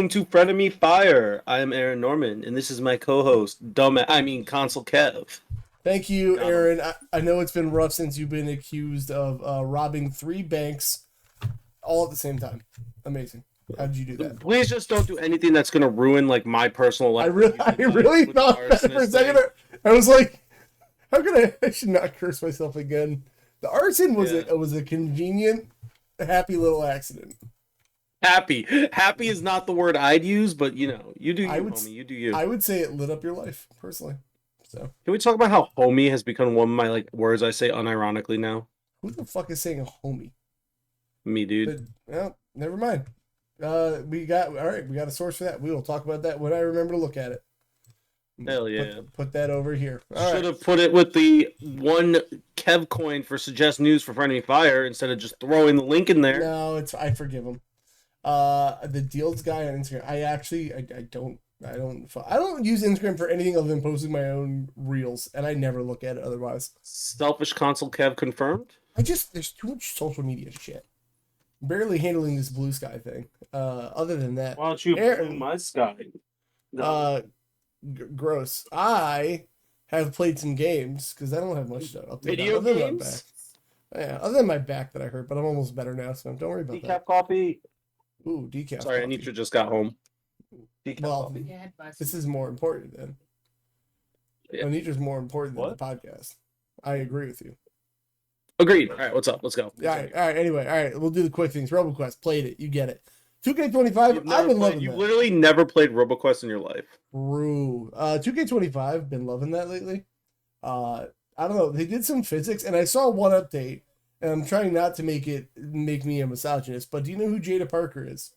welcome to Frenemy Fire. I am Arennorman, and this is my co-host, Consolekev. Thank you, Got him. Aaron. I know it's been rough since you've been accused of robbing 3 banks all at the same time. Amazing. How did you do that? Please just don't do anything that's going to ruin like my personal life. I really with the thought that for a arsonist second. thing. I was like, how could I should not curse myself again. The arson was a convenient, happy little accident. Happy is not the word I'd use, but you know, you do you, homie. You do you. I would say it lit up your life, personally. So Can we talk about how homie has become one of my like words I say unironically now? who the fuck is saying a homie? Me, dude. But, well, never mind. We got a source for that. We will talk about that when I remember to look at it. Hell yeah. Put that over here. All Should right. have put it with the one Kev coin for suggest news for Frenemy Fire instead of just throwing the link in there. No, I forgive him. The deals guy on Instagram. I don't use Instagram for anything other than posting my own reels, and I never look at it otherwise. Selfish Consolekev confirmed. There's too much social media shit. Barely handling this blue sky thing. Other than that, Why don't you Aaron- blue my sky? No. Gross. I have played some games because I don't have much to update. Video other than my games? back. Yeah, other than my back that I hurt, but I'm almost better now, so don't worry about Decaf coffee. that. Ooh, decaf. Sorry, coffee. Anitra just got home. Decaf Well, coffee. this is more important then. Yeah. Anitra's more important than What? the podcast. I agree with you. Agreed. All right, what's up? Let's go. All right. Anyway, all right. We'll do the quick things. RoboQuest, played it. You get it. 2K25. I've been loving You've that. literally never played RoboQuest in your life. True. 2K25. Been loving that lately. I don't know. They did some physics, and I saw one update, and I'm trying not to make me a misogynist. But do you know who Jada Parker is?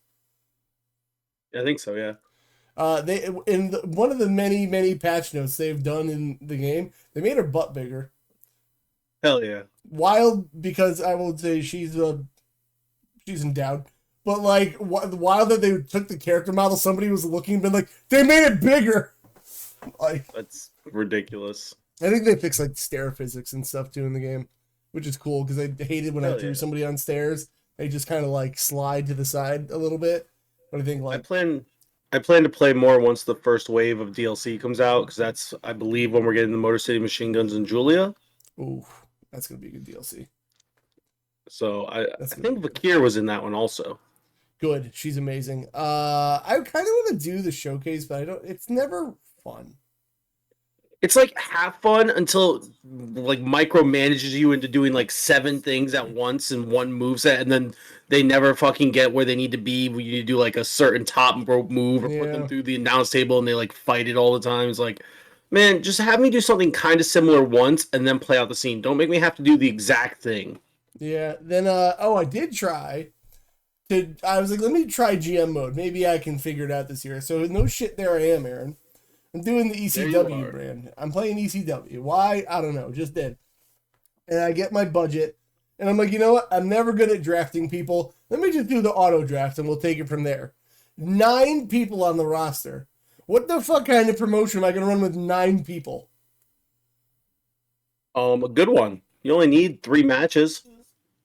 I think so. Yeah. One of the many patch notes they've done in the game, they made her butt bigger. Hell yeah. Wild, because I will say she's endowed, but like wild that they took the character model somebody was looking and been like, they made it bigger. Like, That's ridiculous. I think they fixed like stair physics and stuff too in the game, which is cool because I hated when I Hell threw yeah. somebody on stairs. They just kind of like slide to the side a little bit. But I think I like plan to play more once the first wave of DLC comes out because that's, I believe, when we're getting the Motor City Machine Guns and Julia. ooh, that's gonna be a good DLC. So I That's think Vakir was in that one also. Good, she's amazing. I kind of want to do the showcase, but I don't. It's never fun. It's like half fun until like micromanages you into doing like 7 things at once in one moveset, and then they never fucking get where they need to be. When you do like a certain top rope move or put Yeah. them through the announce table, and they like fight it all the time. It's like, man, just have me do something kind of similar once, and then play out the scene. Don't make me have to do the exact thing. Yeah. Then I did try. I was like, let me try GM mode. Maybe I can figure it out this year. So no shit, there I am, Aaron. I'm doing the There you ECW are. brand. I'm playing ECW. Why? I don't know. Just did. And I get my budget. And I'm like, you know what? I'm never good at drafting people. Let me just do the auto draft and we'll take it from there. 9 people on the roster. What the fuck kind of promotion am I going to run with 9 people? A good one. You only need 3 matches.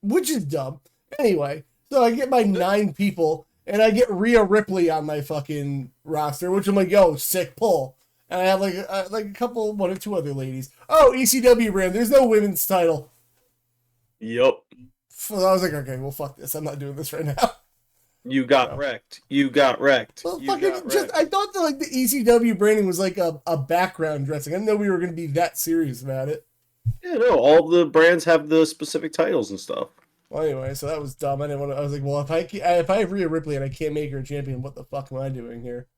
Which is dumb. Anyway, so I get my 9 people, and I get Rhea Ripley on my fucking roster, which I'm like, yo, sick pull. And I have like a couple, 1 or 2 other ladies. Oh, ECW brand, there's no women's title. Yup. So I was like, okay, well, fuck this. I'm not doing this right now. You got wrecked. You got wrecked. Well, You fucking got just, wrecked. I thought that like the ECW branding was like a background dressing. I didn't know we were going to be that serious about it. Yeah, no, all the brands have the specific titles and stuff. Well, anyway, so that was dumb. I didn't want to. I was like, well, if I have Rhea Ripley and I can't make her a champion, what the fuck am I doing here?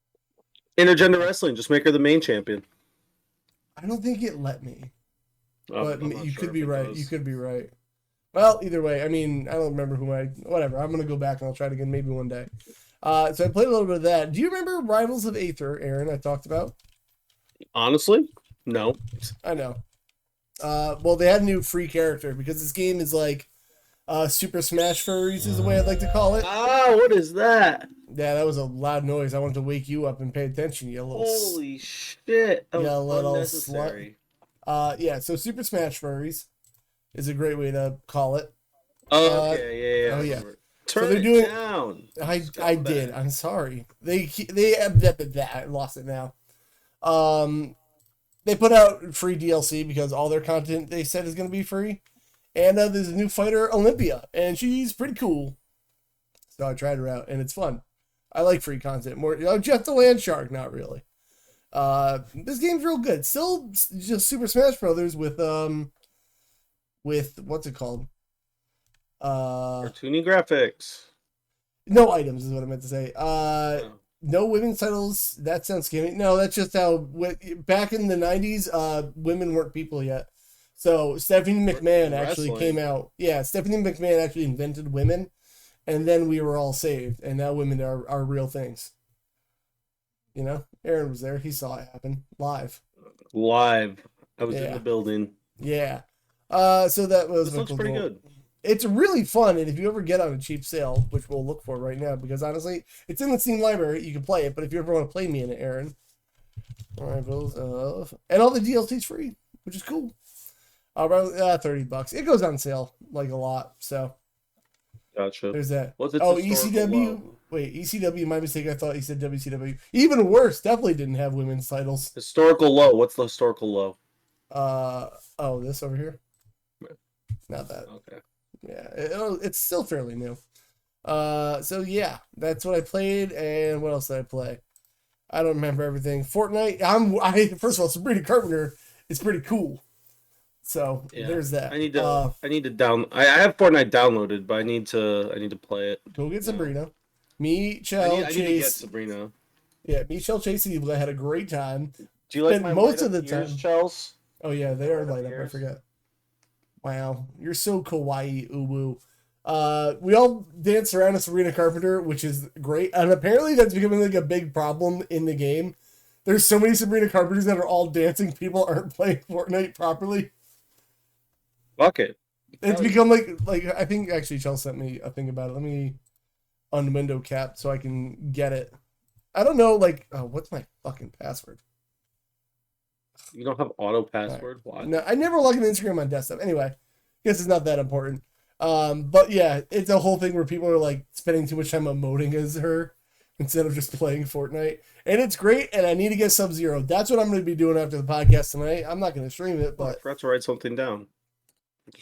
Intergender wrestling, just make her the main champion. I don't think it let me. Oh, But I'm not you sure could if be it right. does. You could be right. Well, either way, I mean, I don't remember whatever. I'm gonna go back and I'll try it again maybe one day. So I played a little bit of that. Do you remember Rivals of Aether, Aaron? I talked about. Honestly, no. I know. Well, they had a new free character because this game is like Super Smash Furries is the way I'd like to call it. Ah, what is that? Yeah, that was a loud noise. I wanted to wake you up and pay attention, you little. Holy shit! That Yeah, was little unnecessary. Yeah. So Super Smash Furries is a great way to call it. Oh, okay, yeah. oh, yeah. Turn they're it doing. down. I did. I'm sorry. They I lost it now. They put out free DLC because all their content they said is going to be free. And there's a new fighter, Olympia, and she's pretty cool. So I tried her out, and it's fun. I like free content more. Jeff the Land Shark, not really. This game's real good. Still just Super Smash Brothers with what's it called? Cartoony graphics. No items is what I meant to say. No women's titles. That sounds scary. No, that's just how back in the 90s, women weren't people yet. So Stephanie McMahon actually came out. Yeah, Stephanie McMahon actually invented women, and then we were all saved, and now women are real things. You know, Aaron was there. He saw it happen live. I was in the building. Yeah. So that was. This looks pretty good. It's really fun, and if you ever get on a cheap sale, which we'll look for right now, because honestly, it's in the Steam library, you can play it, but if you ever want to play me in it, Aaron. And all the DLC's free, which is cool. Around $30. It goes on sale, like a lot, so. Gotcha. There's that. What's its ECW? low? Wait, ECW, my mistake, I thought you said WCW. Even worse, definitely didn't have women's titles. Historical low. What's the historical low? This over here? Not that. Okay. Yeah, it's still fairly new. So yeah, that's what I played, and what else did I play? I don't remember everything. Fortnite. First of all, Sabrina Carpenter is pretty cool. So there's that. I need to down. I have Fortnite downloaded, but I need to play it. Go get Sabrina. Me, Chell, Chase. I need to get Sabrina. Yeah, me, Chell, Chase, and Evil. I had a great time. Do you like my most of the time, Chells? Oh yeah, they are light up. I forget. Wow, you're so kawaii, uwu. We all dance around a Sabrina Carpenter, which is great, and apparently that's becoming like a big problem in the game. There's so many Sabrina Carpenters that are all dancing. People aren't playing Fortnite properly. Fuck it. It's become like I think actually Chell sent me a thing about it. Let me on the window cap so I can get it. I don't know, what's my fucking password? You don't have auto password? Right. Why? No, I never log into Instagram on desktop. Anyway, guess it's not that important. But yeah, it's a whole thing where people are like spending too much time emoting as her instead of just playing Fortnite. And it's great, and I need to get Sub-Zero. That's what I'm going to be doing after the podcast tonight. I'm not going to stream it, but... I forgot to write something down.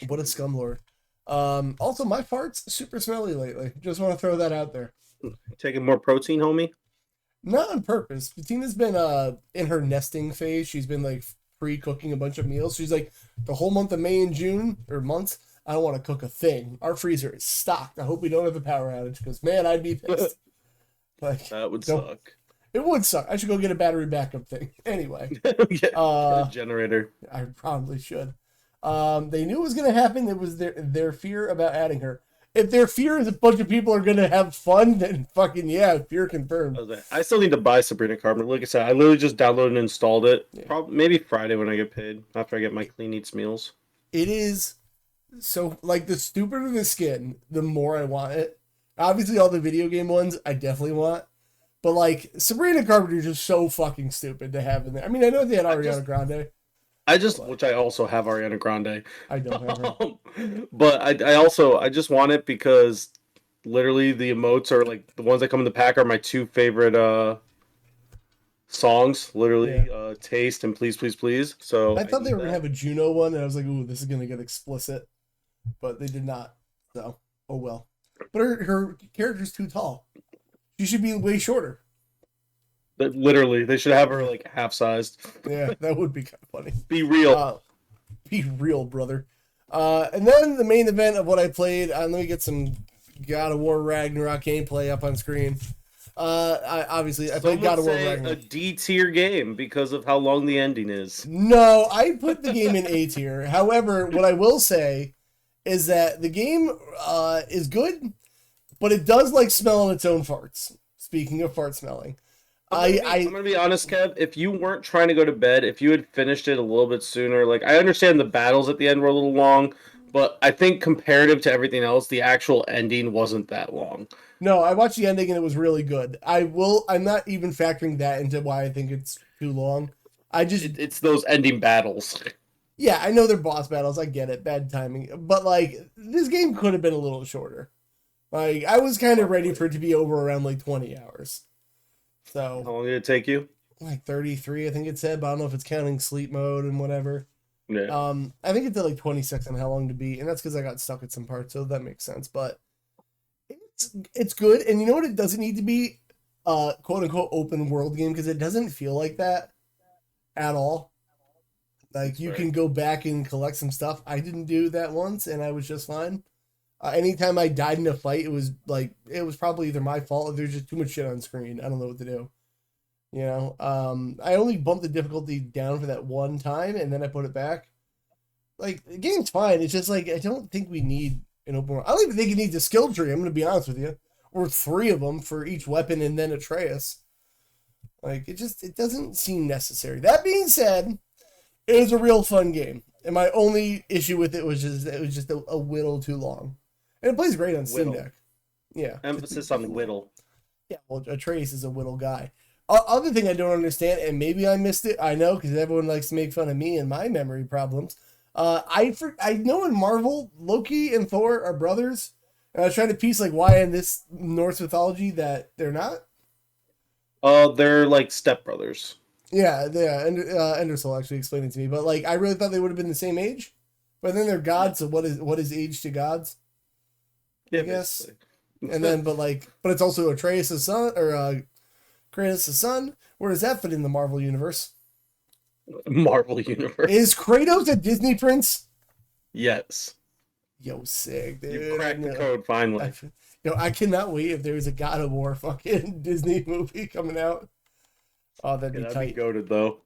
What a scumlord. Also, my fart's super smelly lately. Just want to throw that out there. Taking more protein, homie? Not on purpose. Bettina's been in her nesting phase. She's been like pre-cooking a bunch of meals. She's like, the whole month of May and June, or months, I don't want to cook a thing. Our freezer is stocked. I hope we don't have a power outage, because man, I'd be pissed. That would suck. It would suck. I should go get a battery backup thing. Anyway. Get a generator. I probably should. They knew it was going to happen. It was their fear about adding her. If their fear is a bunch of people are going to have fun, then fucking yeah, fear confirmed. I still need to buy Sabrina Carpenter. Like I said, I literally just downloaded and installed it. Yeah. Probably maybe Friday when I get paid, after I get my Clean Eats meals. It is so, like, the stupider the skin, the more I want it. Obviously, all the video game ones, I definitely want. But, like, Sabrina Carpenter is just so fucking stupid to have in there. I mean, I know they had Ariana Grande. Which I also have Ariana Grande. I don't have her. But I just want it because literally the emotes are like the ones that come in the pack are my two favorite songs. Literally, Taste and Please Please Please. So I thought they were gonna have a Juno one, and I was like, ooh, this is gonna get explicit. But they did not. So oh well. But her character's too tall. She should be way shorter. Literally, they should have her like half-sized. Yeah, that would be kind of funny. Be real. Be real, brother. And then the main event of what I played, let me get some God of War Ragnarok gameplay up on screen. I played God of War Ragnarok. A D tier game because of how long the ending is. No, I put the game in A tier. However, what I will say is that the game is good, but it does like smelling its own farts. Speaking of fart smelling. I'm gonna be honest, Kev. If you weren't trying to go to bed, if you had finished it a little bit sooner, like I understand the battles at the end were a little long, but I think comparative to everything else, the actual ending wasn't that long. No, I watched the ending and it was really good. I'm not even factoring that into why I think it's too long. It's those ending battles. Yeah, I know they're boss battles. I get it, bad timing, but like this game could have been a little shorter. Like, I was kind of ready for it to be over around like 20 hours. So, How long did it take you? like 33, I think it said, but I don't know if it's counting sleep mode and whatever. Yeah. I think it did like 26 on how long to beat, and that's because I got stuck at some parts, so that makes sense. But it's good, and you know what? It doesn't need to be quote unquote open world game because it doesn't feel like that at all. Like you can go back and collect some stuff. I didn't do that once, and I was just fine. Anytime I died in a fight, it was probably either my fault or there's just too much shit on screen. I don't know what to do. You know, I only bumped the difficulty down for that one time, and then I put it back. Like the game's fine. It's just like I don't think we need an open world. I don't even think it needs a skill tree. I'm gonna be honest with you, or 3 of them for each weapon, and then Atreus. Like it doesn't seem necessary. That being said, it was a real fun game, and my only issue with it was just a whittle too long. And it plays great on Steam Deck. Yeah. Emphasis on whittle. Yeah, well, Atreus is a whittle guy. Other thing I don't understand, and maybe I missed it, I know, because everyone likes to make fun of me and my memory problems. I know in Marvel, Loki and Thor are brothers, and I was trying to piece like why in this Norse mythology that they're not. They're like stepbrothers. Yeah. Endersol actually explained it to me, but like I really thought they would have been the same age, but then they're gods. So what is age to gods? Yeah, I guess. And then, but it's also Atreus' son or Kratos' son. Where does that fit in the Marvel universe? Marvel universe. Is Kratos a Disney prince? Yes. Yo, sick, dude. You cracked the code finally. I cannot wait if there's a God of War fucking Disney movie coming out. Oh, that'd be tight. That'd be goated though.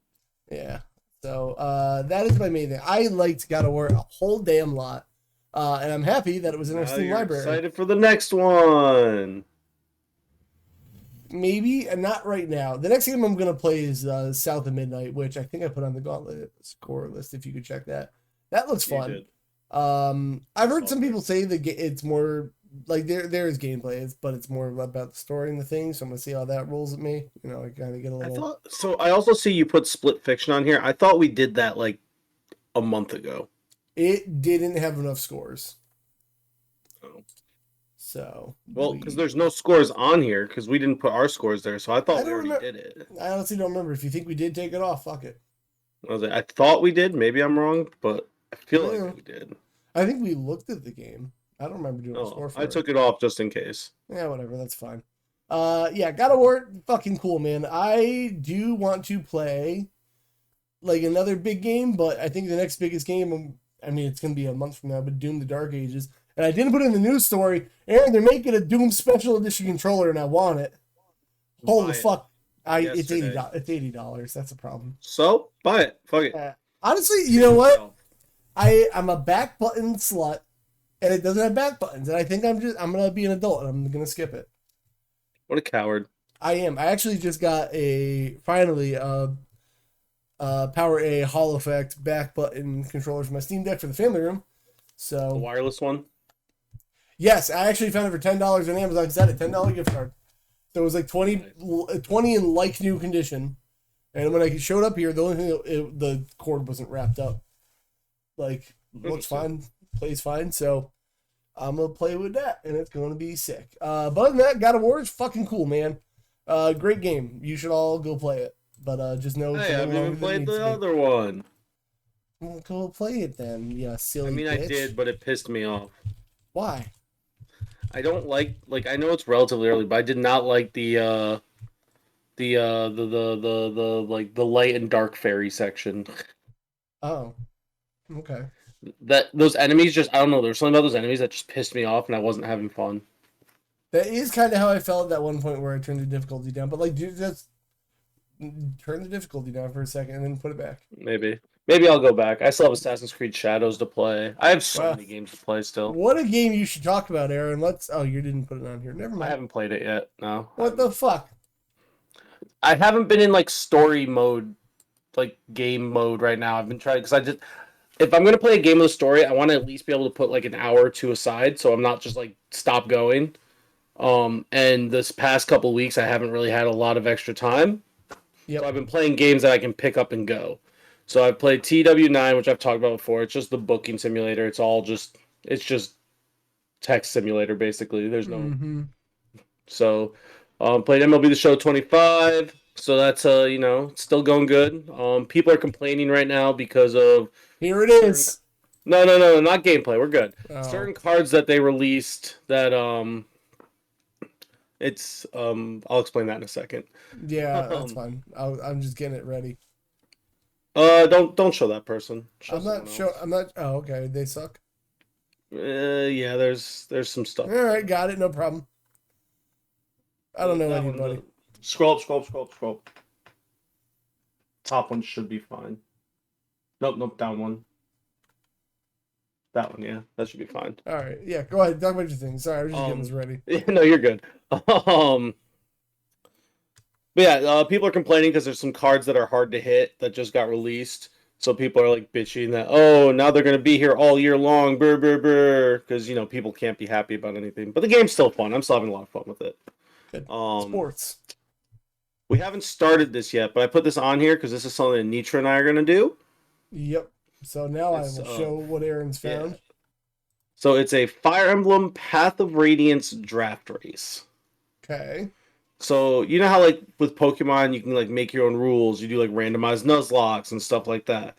Yeah. So that is my main thing. I liked God of War a whole damn lot. And I'm happy that it was in our Steam library. Excited for the next one. Maybe, and not right now. The next game I'm going to play is South of Midnight, which I think I put on the Gauntlet score list, if you could check that. That looks fun. I've heard some people say that it's more, like, there is gameplay, but it's more about the story and the thing, so I'm going to see how that rolls at me. You know, I kind of get a little... I also see you put Split Fiction on here. I thought we did that, like, a month ago. It didn't have enough scores. Oh. So... Well, because there's no scores on here, because we didn't put our scores there, so I thought we already did it. I honestly don't remember. If you think we did take it off, fuck it. I thought we did. Maybe I'm wrong, but I feel like we did. I think we looked at the game. I don't remember doing a score for it. I took it off just in case. Yeah, whatever. That's fine. Yeah, God of War, fucking cool, man. I do want to play, like, another big game, but I think the next biggest game... I mean, it's going to be a month from now, but Doom the Dark Ages. And I didn't put in the news story. Aaron, they're making a Doom Special Edition controller, and I want it. Holy fuck. It's $80. It's $80. That's a problem. So, buy it. Fuck it. Honestly, you know what? I'm a back button slut, and it doesn't have back buttons. And I think I'm going to be an adult, and I'm going to skip it. What a coward. I am. I actually just got finally, Power A Hall Effect back button controller for my Steam Deck for the family room. So the wireless one? Yes, I actually found it for $10 on Amazon. It's at a $10 gift card. So it was like 20 in like new condition. And when I showed up here, the only thing the cord wasn't wrapped up. Like, looks fine, plays fine. So I'm gonna play with that, and it's gonna be sick. But other than that, God of War is fucking cool, man. Great game. You should all go play it. But just know. Hey, I haven't even played the other one. Well, go play it then, you silly bitch. I did, but it pissed me off. Why? I don't like I know it's relatively early, but I did not like the like the light and dark fairy section. Oh. Okay. Those enemies just, I don't know, there's something about those enemies that just pissed me off and I wasn't having fun. That is kind of how I felt at that one point where I turned the difficulty down, but like, dude, just turn the difficulty down for a second and then put it back. Maybe I'll go back. I still have Assassin's Creed Shadows to play. I have so many games to play still. What a game you should talk about, Aaron. Oh, you didn't put it on here. Never mind. I haven't played it yet, no. What the fuck? I haven't been in like story mode, like game mode right now. I've been trying, because if I'm going to play a game with a story, I want to at least be able to put like an hour or two aside, so I'm not just like stop going. And this past couple weeks, I haven't really had a lot of extra time. Yep. So I've been playing games that I can pick up and go. So I've played TW9, which I've talked about before. It's just the booking simulator. It's just text simulator, basically. There's no Mm-hmm. so played MLB The Show 25. So that's still going good. People are complaining right now because of Here it certain is. no, not gameplay. We're good. Oh, Certain cards that they released that it's I'll explain that in a second. yeah, that's Um, fine. I'm just getting it ready. don't show that person. Show I'm not someone sure. else. I'm not. Oh, okay. They suck. Yeah, there's some All stuff there. right, got it. No problem. I don't know That one, anybody. scroll. Top one should be fine. Nope, down one. That one, yeah, that should be fine. All right, yeah. Go ahead. Talk about your thing. Sorry, I was just getting Um, this ready. no, you're good. But yeah, people are complaining because there's some cards that are hard to hit that just got released. So people are like bitching that, oh, now they're gonna be here all year long, brr brr brr, because people can't be happy about anything. But the game's still fun. I'm still having a lot of fun with it. Good. Um, Sports. we haven't started this yet, but I put this on here because this is something that Nitra and I are gonna do. Yep. So now I It's will show what Aaron's yeah. found. So it's a Fire Emblem Path of Radiance draft race. Okay. So you know how like with Pokemon you can like make your own rules. You do like randomized Nuzlocks and stuff like that.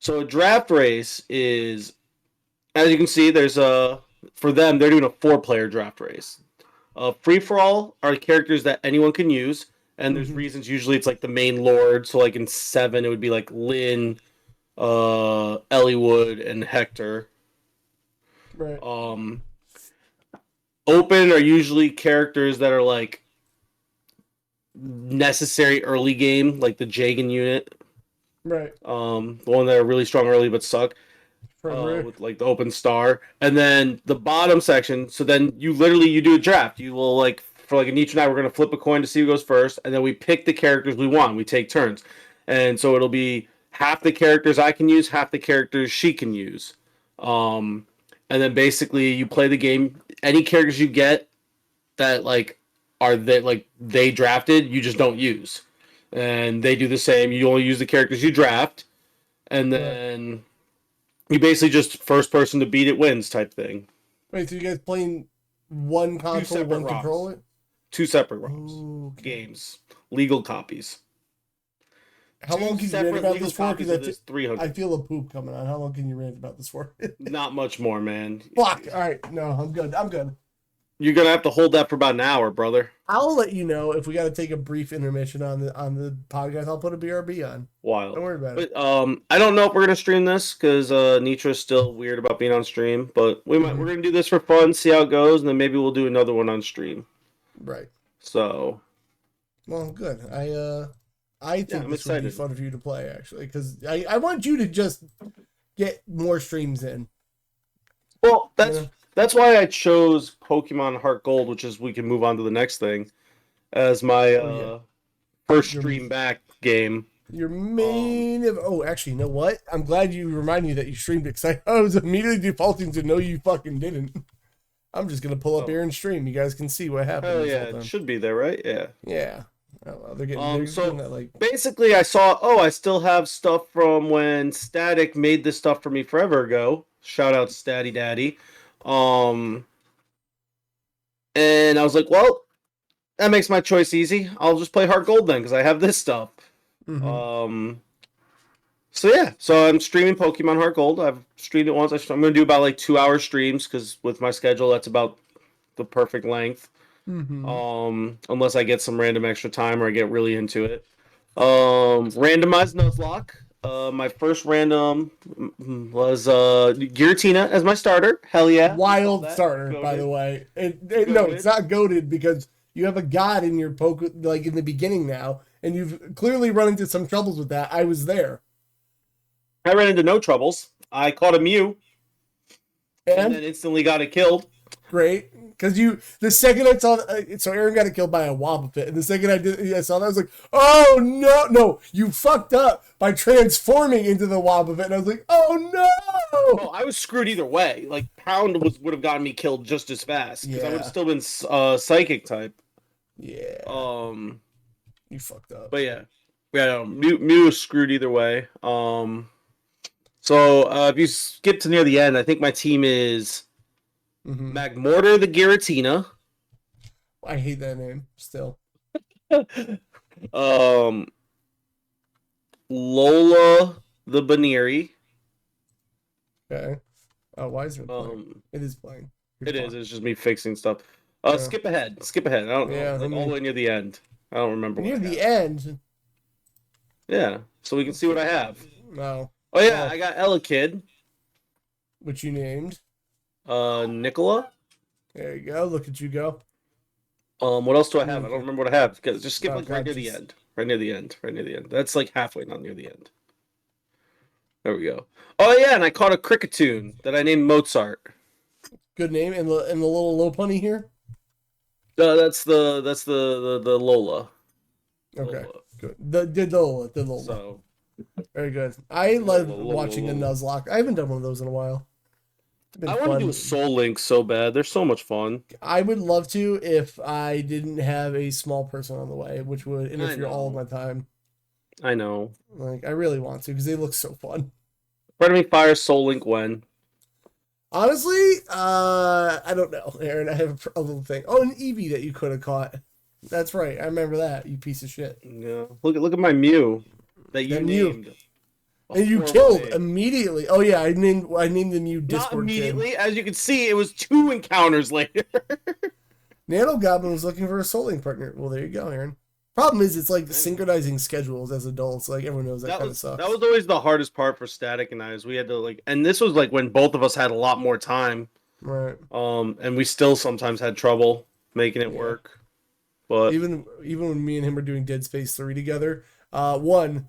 So a draft race is, as you can see, there's for them they're doing a 4-player draft race. Free for all are characters that anyone can use, and there's Mhm. reasons. Usually it's like the main lord. So like in 7 it would be like Lynn, Eliwood, and Hector. Right. Open are usually characters that are like necessary early game, like the Jagan unit. Right. The one that are really strong early but suck. Frederick. With like the open star, and then the bottom section. So then you do a draft. You will like for like each night we're gonna flip a coin to see who goes first, and then we pick the characters we want. We take turns, and so it'll be half the characters I can use, half the characters she can use. Um, and then basically you play the game. Any characters you get that they drafted, you just don't use, and they do the same. You only use the characters you draft, and then you basically just first person to beat it wins type thing. Wait, so you guys playing one console, one ROMs. controller? 2 separate ROMs. Okay. Games. Legal copies. How long can you rant about this for? Because 300. I feel a poop coming on. How long can you rant about this for? Not much more, man. Fuck. All right. No, I'm good. I'm good. You're gonna have to hold that for about an hour, brother. I'll let you know if we got to take a brief intermission on the podcast. I'll put a BRB on. Wild. Don't worry about it. But I don't know if we're gonna stream this because Nitra's still weird about being on stream. But we're gonna do this for fun, see how it goes, and then maybe we'll do another one on stream. Right. So. Well, good. I think this excited. would be fun for you to play actually, because I want you to just get more streams in. Well, that's why I chose Pokemon Heart Gold, which is we can move on to the next thing, as my first stream back game. Your main actually, you know what? I'm glad you reminded me that you streamed it, because I was immediately defaulting to no, you fucking didn't. I'm just gonna pull up Aaron's stream. You guys can see what happened. Oh yeah, it should be there, right? Yeah. Yeah. Oh, well, they're getting so that, like... basically, I saw. I still have stuff from when Static made this stuff for me forever ago. Shout out Statty Daddy. And I was like, well, that makes my choice easy. I'll just play Heart Gold then because I have this stuff. Mm-hmm. So yeah, so I'm streaming Pokemon Heart Gold. I've streamed it once. I'm going to do about like 2-hour streams because with my schedule, that's about the perfect length. Mm-hmm. Unless I get some random extra time or I get really into it. Randomized Nuzlocke. My first random was Giratina as my starter. Hell yeah. Wild starter, by the way. No, it's not goated because you have a god in your like in the beginning now, and you've clearly run into some troubles with that. I was there. I ran into no troubles. I caught a Mew. And then instantly got it killed. Great. Because the second I saw, so Aaron got killed by a Wobbuffet, and the second I saw that, I was like, oh no, you fucked up by transforming into the Wobbuffet, and I was like, oh no! Well, I was screwed either way. Like, Pound would have gotten me killed just as fast, because I would have still been Psychic type. Yeah. You fucked up. But yeah. Mew was screwed either way. So if you skip to near the end, I think my team is Magmortar the Giratina. I hate that name still. Lola the Baneri. Okay. Oh, why is it playing? It is playing. It is. It's just me fixing stuff. Skip ahead. Skip ahead. I don't know. Like all the way near the end. I don't remember. Near the end. Yeah. So we can see what I have. No. Oh yeah, I got Elekid. Which you named? Nicola. There you go. Look at you go. What else do I have? I don't remember what I have. Just skip like right near the end. Right near the end. Right near the end. That's like halfway, not near the end. There we go. Oh yeah, and I caught a Cricketune that I named Mozart. Good name. And the little Lopunny here. That's the Lola. Okay. Lola. Good. The Lola. So very good. I love watching a Nuzlocke. I haven't done one of those in a while. I want to do a Soul Link so bad. They're so much fun. I would love to if I didn't have a small person on the way, which would interfere all of my time. I know. Like, I really want to because they look so fun. Frenemy Fire Soul Link when? Honestly, I don't know, Aaron. I have a little thing. Oh, an Eevee that you could have caught. That's right. I remember that. You piece of shit. Yeah. Look at my Mew that you named. And you killed immediately. Oh yeah, I named the Mew Discord. Not immediately, as you can see, it was 2 encounters later. Nano Goblin was looking for a Soul Link partner. Well, there you go, Aaron. Problem is, it's like synchronizing schedules as adults. Like everyone knows that kind of sucks. That was always the hardest part for Static and I. Is we had to and this was like when both of us had a lot more time. Right. And we still sometimes had trouble making it work. But even when me and him were doing Dead Space 3 together, one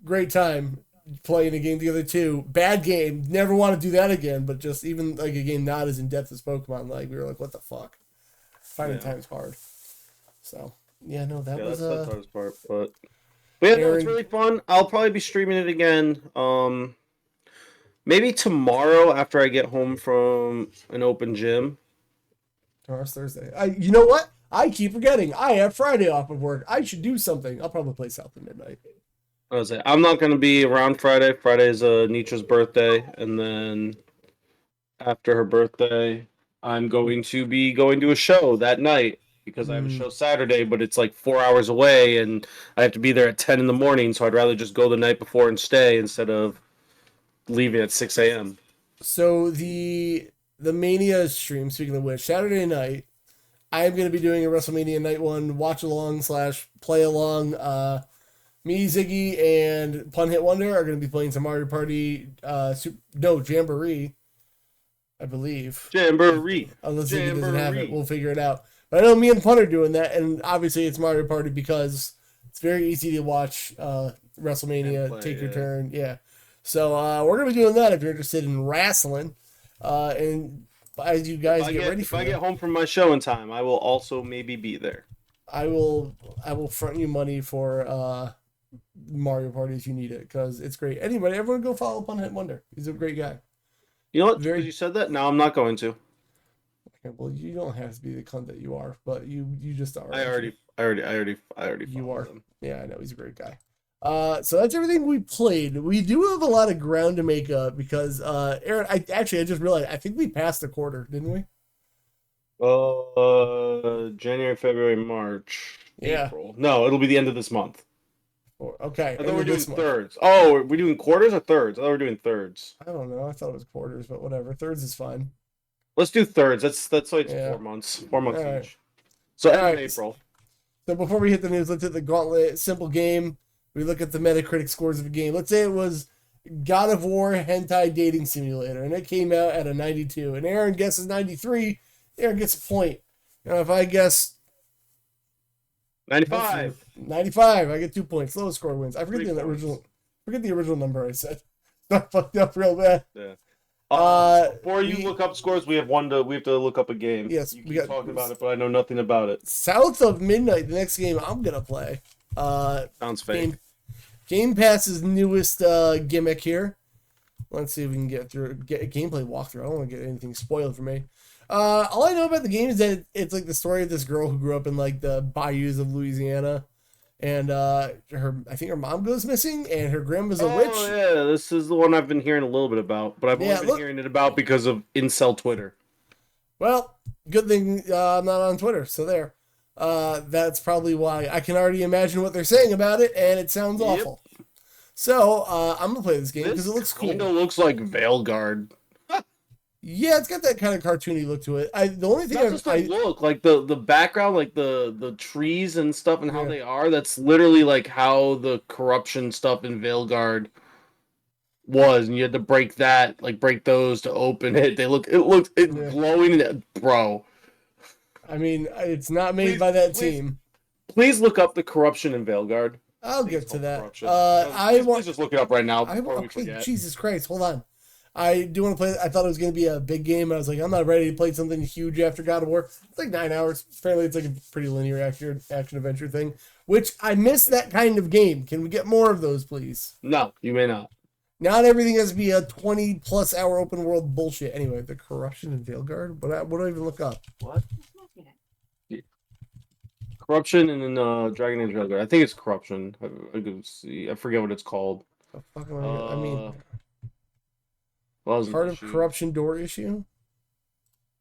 great time playing a game together. 2 bad game. Never want to do that again. But just even like a game not as in depth as Pokemon, like we were like, what the fuck? Finding time's hard. So. Yeah, no, that's the hardest part. But yeah, no, it's really fun. I'll probably be streaming it again. Maybe tomorrow after I get home from an open gym. Tomorrow's Thursday. You know what? I keep forgetting. I have Friday off of work. I should do something. I'll probably play South at midnight. I'm not going to be around Friday. Friday is Nietzsche's birthday, and then after her birthday, I'm going to be going to a show that night. Because I have a show Saturday, but it's like 4 hours away, and I have to be there at 10 in the morning, so I'd rather just go the night before and stay instead of leaving at 6 a.m. So the Mania stream, speaking of which, Saturday night, I am going to be doing a WrestleMania Night 1 watch-along / play-along. Me, Ziggy, and Pun Hit Wonder are going to be playing some Mario Party, Jamboree, I believe. Jamboree. Unless Ziggy doesn't have it, we'll figure it out. I know me and Pun are doing that, and obviously it's Mario Party because it's very easy to watch WrestleMania, take your turn. Yeah. So we're going to be doing that if you're interested in wrestling. And as you guys get ready for it. If I get home from my show in time, I will also maybe be there. I will front you money for Mario Party if you need it because it's great. Anybody, everyone go follow Pun Hit Wonder. He's a great guy. You know what? You said that? No, I'm not going to. Well, you don't have to be the cunt that you are, but you just are. I already. You are. Him. Yeah, I know he's a great guy. So that's everything we played. We do have a lot of ground to make up because Aaron, I just realized I think we passed the quarter, didn't we? January, February, March, yeah. April. No, it'll be the end of this month. Okay. I thought we're doing thirds. Oh, are we doing quarters or thirds? I thought we were doing thirds. I don't know. I thought it was quarters, but whatever. Thirds is fine. Let's do thirds. That's like 4 months. 4 months each. Right. So end of April. So before we hit the news, let's hit the gauntlet. Simple game. We look at the Metacritic scores of a game. Let's say it was God of War Hentai Dating Simulator, and it came out at a 92. And Aaron guesses 93. Aaron gets a point. And if I guess 95. 95, I get 2 points. Lowest score wins. I forget the original number I said. I fucked up real bad. Yeah. Before you look up scores, we have to look up a game. Yes, you keep talking about it, but I know nothing about it. South of Midnight, the next game I'm gonna play. Sounds fake. Game Pass's newest gimmick here. Let's see if we can get a gameplay walkthrough. I don't want to get anything spoiled for me. All I know about the game is that it's like the story of this girl who grew up in like the bayous of Louisiana. And I think her mom goes missing, and her grandma's a witch. Oh yeah, this is the one I've been hearing a little bit about, but I've only been hearing it about because of incel Twitter. Well, good thing I'm not on Twitter, so there. That's probably why. I can already imagine what they're saying about it, and it sounds awful. So I'm gonna play this game because it looks cool. It looks like Veilguard. Yeah, it's got that kind of cartoony look to it. The only thing look like the background, like the trees and stuff, and how they are. That's literally like how the corruption stuff in Veilguard was, and you had to break those to open it. It's glowing, bro. I mean, it's not made by that team. Please look up the corruption in Veilguard. I'll get to that. Please just look it up right now before we forget. Jesus Christ, hold on. I do want to play. I thought it was going to be a big game. I was like, I'm not ready to play something huge after God of War. It's like 9 hours. Apparently, it's like a pretty linear action adventure thing, which I miss that kind of game. Can we get more of those, please? No, you may not. Not everything has to be a 20+ hour open world bullshit. Anyway, the corruption in Veilguard. What do I even look up? What? Corruption and then Dragon Age Veilguard. I think it's corruption. I can see. I forget what it's called. The fuck am I mean. Well, part of corruption door issue?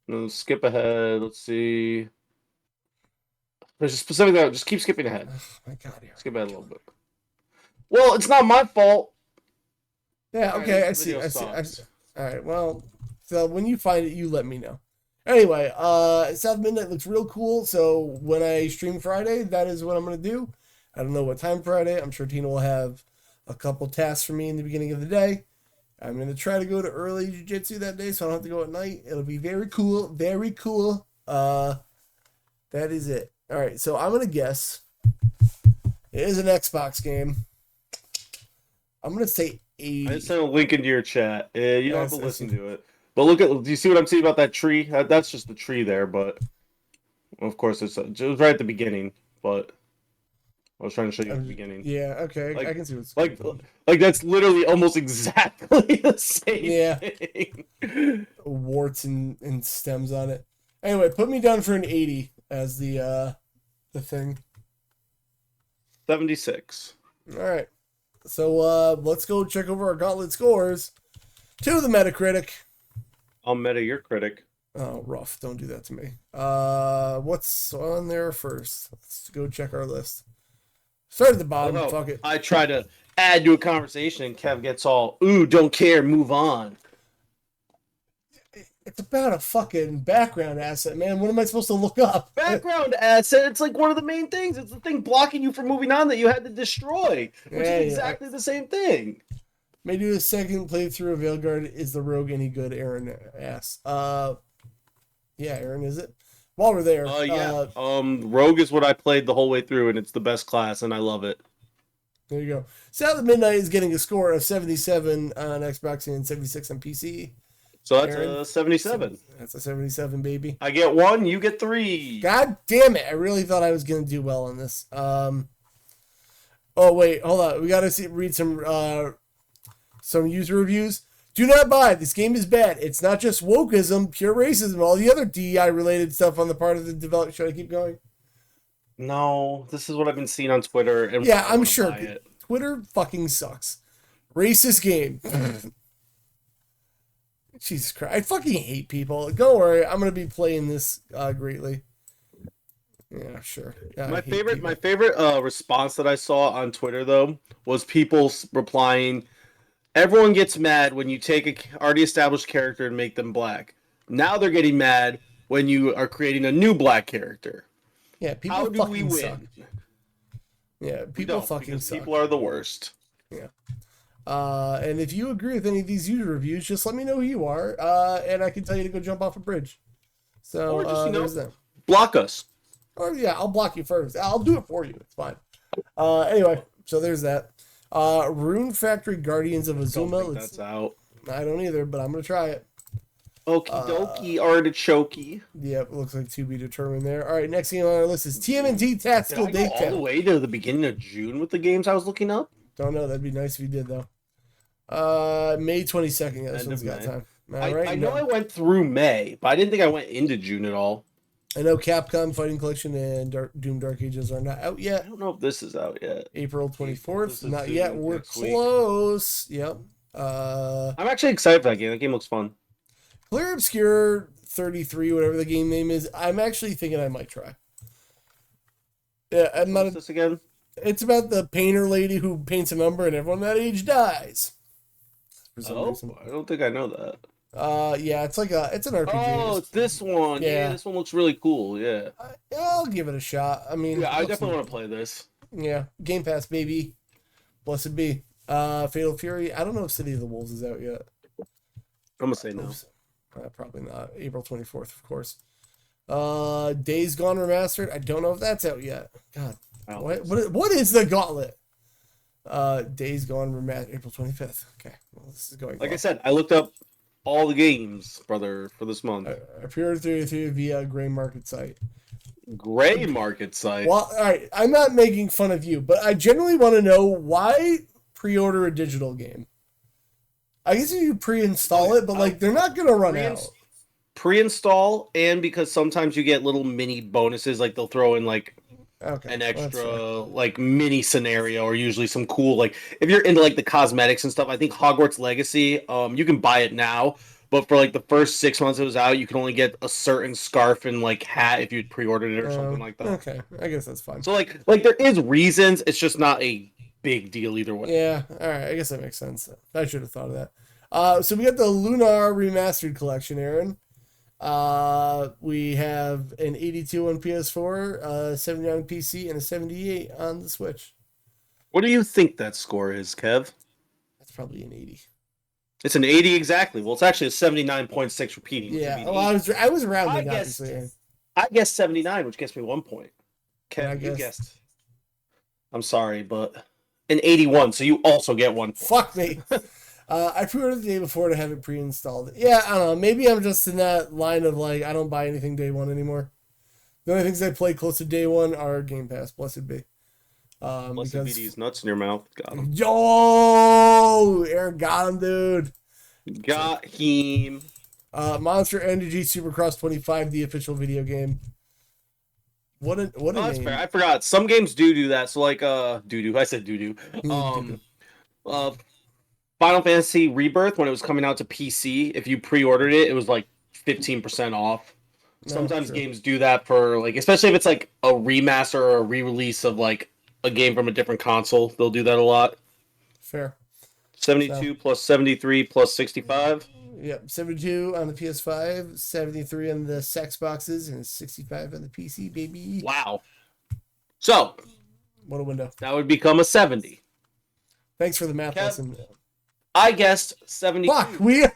No, skip ahead. Let's see. There's a specific. Just keep skipping ahead. Oh my God! Skip ahead a little bit. Well, it's not my fault. Yeah. Okay. I see. All right. Well, so when you find it, you let me know. Anyway, South Midnight looks real cool. So when I stream Friday, that is what I'm gonna do. I don't know what time Friday. I'm sure Tina will have a couple tasks for me in the beginning of the day. I'm going to try to go to early jiu-jitsu that day, so I don't have to go at night. It'll be very cool. Very cool. That is it. All right, so I'm going to guess. It is an Xbox game. I'm going to say 80. I sent a link into your chat. You don't have to listen to it. But do you see what I'm seeing about that tree? That's just the tree there, but of course, it was right at the beginning, but I was trying to show you at the beginning. Yeah, okay. I can see what's like that's literally almost exactly the same thing. Warts and stems on it. Anyway, put me down for an 80 as the thing. 76. All right. So let's go check over our gauntlet scores. To the Metacritic. I'll meta your critic. Oh, rough. Don't do that to me. What's on there first? Let's go check our list. Start at the bottom. Fuck it. I try to add to a conversation, and Kev gets all, ooh, don't care, move on. It's about a fucking background asset, man. What am I supposed to look up? Background asset? It's like one of the main things. It's the thing blocking you from moving on that you had to destroy, which is exactly the same thing. May do a second playthrough of Veilguard. Is the rogue any good? Aaron asks. Yeah, Aaron, is it? While we're there, Rogue is what I played the whole way through, and it's the best class, and I love it. There you go. South of Midnight is getting a score of 77 on Xbox and 76 on PC. So that's a 77. That's a 77, baby. I get 1, you get 3. God damn it! I really thought I was gonna do well on this. Oh wait, hold on. We gotta read some user reviews. Do not buy. This game is bad. It's not just wokeism, pure racism, all the other DEI-related stuff on the part of the developer. Should I keep going? No, this is what I've been seeing on Twitter. And yeah, I'm sure. Twitter fucking sucks. Racist game. Jesus Christ. I fucking hate people. Don't worry. I'm going to be playing this greatly. Yeah, sure. Yeah, my favorite response that I saw on Twitter, though, was people replying, everyone gets mad when you take a already established character and make them black. Now they're getting mad when you are creating a new black character. Yeah, people How do fucking we win? suck. Yeah, people fucking suck. People are the worst. Yeah. And if you agree with any of these user reviews, just let me know who you are, and I can tell you to go jump off a bridge. So, or just, there's that. Block us. Or, yeah, I'll block you first. I'll do it for you. It's fine. Anyway, so there's that. Rune Factory Guardians of Azuma. I don't think that's out. I don't either, but I'm going to try it. Okie dokie, artichokey. Yep, looks like to be determined there. All right, next thing on our list is TMNT Tactical Day all the way to the beginning of June with the games I was looking up? Don't know. That'd be nice if you did, though. May 22nd. Yeah, this one's got time. I know I went through May, but I didn't think I went into June at all. I know Capcom Fighting Collection and Doom Dark Ages are not out yet. I don't know if this is out yet. April 24th. Not yet. We're close. Yep. I'm actually excited for that game. That game looks fun. Clear Obscure 33, whatever the game name is, I'm actually thinking I might try. Yeah, I'm not. What's this again? It's about the painter lady who paints a number and everyone that age dies. For some reason. I don't think I know that. Yeah, it's an RPG. Oh, it's this one. Yeah, this one looks really cool. Yeah. I'll give it a shot. I mean, yeah, I definitely want to play this. Yeah, Game Pass, baby. Blessed be. Fatal Fury. I don't know if City of the Wolves is out yet. I'm gonna say no. Probably not. April 24th, of course. Days Gone Remastered. I don't know if that's out yet. God, what is the gauntlet? Days Gone Remastered, April 25th. Okay, well, this is going. Like I said, I looked up all the games, brother, for this month. I pre-ordered 33 via Gray Market site. Gray Market site. Well, all right. I'm not making fun of you, but I generally want to know why pre-order a digital game. I guess you pre-install it, but like they're not gonna run out. Pre-install, and because sometimes you get little mini bonuses, like they'll throw in like an extra like mini scenario, or usually some cool, like if you're into like the cosmetics and stuff. I think Hogwarts Legacy, you can buy it now, but for like the first 6 months it was out, you can only get a certain scarf and like hat if you pre-ordered it or something like that. Okay, I guess that's fine. So like there is reasons, it's just not a big deal either way. Yeah, all right, I guess that makes sense. I should have thought of that. So we got the Lunar Remastered Collection, Aaron. We have an 82 on PS4, 70 on PC, and a 78 on the Switch. What do you think that score is, Kev? That's probably an 80. It's an 80 exactly. Well, it's actually a 79.6 repeating. Yeah, well, I was rounding, I guessed 79, which gets me 1 point. Kev, you guessed. I'm sorry, but an 81, so you also get 1 point. Fuck me. I pre-ordered the day before to have it pre-installed. Yeah, I don't know. Maybe I'm just in that line of like, I don't buy anything day one anymore. The only things I play close to day one are Game Pass. Blessed be. Blessed be these nuts in your mouth. Got him. Yo! Aaron got him, dude. Got him. Monster Energy Supercross 25, the official video game. What a that's name. fair. I forgot. Some games do that. So like doo-doo. I said doo-doo. Final Fantasy Rebirth, when it was coming out to PC, if you pre-ordered it, it was like 15% off. Sometimes games do that for like, especially if it's like a remaster or a re-release of like a game from a different console. They'll do that a lot. Fair. 72 plus 73 plus 65. Yep, 72 on the PS5, 73 on the Sex boxes, and 65 on the PC, baby. Wow. So, what a window. That would become a 70. Thanks for the math lesson. I guessed 72. Fuck, we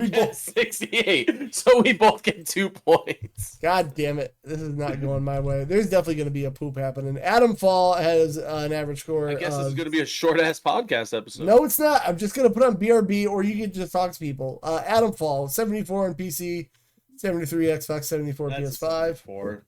both 68. So we both get 2 points. God damn it. This is not going my way. There's definitely going to be a poop happening. Adam Fall has an average score. I guess this is going to be a short-ass podcast episode. No, it's not. I'm just going to put on BRB, or you can just talk to people. Adam Fall, 74 on PC, 73 Xbox, 74 That's PS5.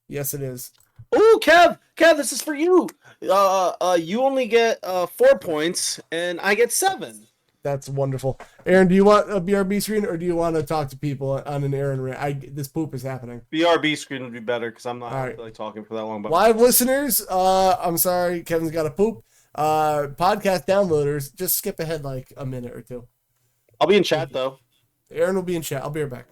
Yes, it is. Ooh, Kev, this is for you. You only get 4 points, and I get 7. That's wonderful. Aaron, do you want a BRB screen, or do you want to talk to people on an Aaron rant? This poop is happening. BRB screen would be better, because I'm not really talking for that long. But live listeners, I'm sorry, Kevin's got to poop. Podcast downloaders, just skip ahead like a minute or two. I'll be in chat, though. Aaron will be in chat. I'll be right back.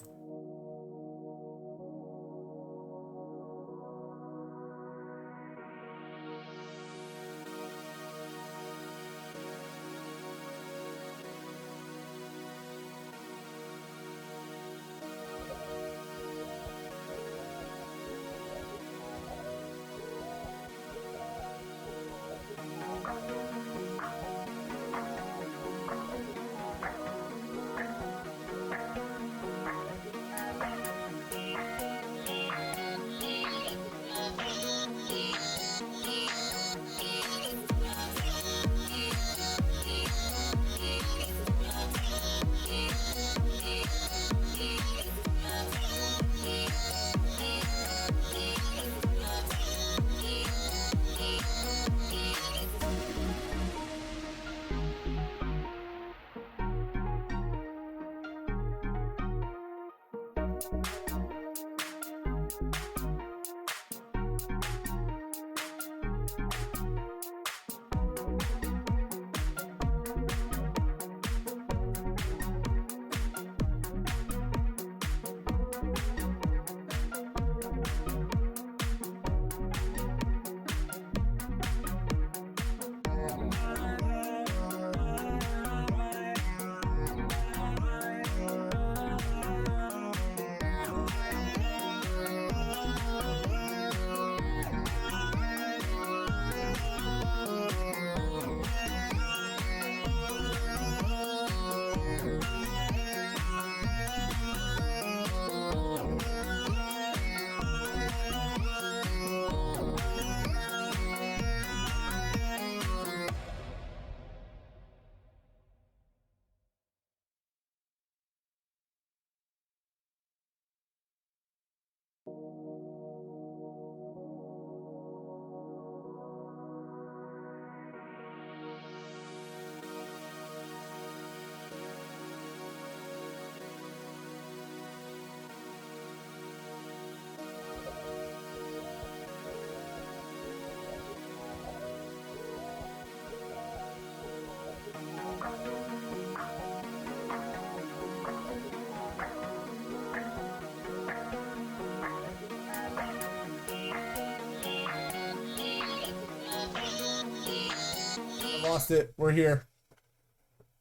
lost it. We're here.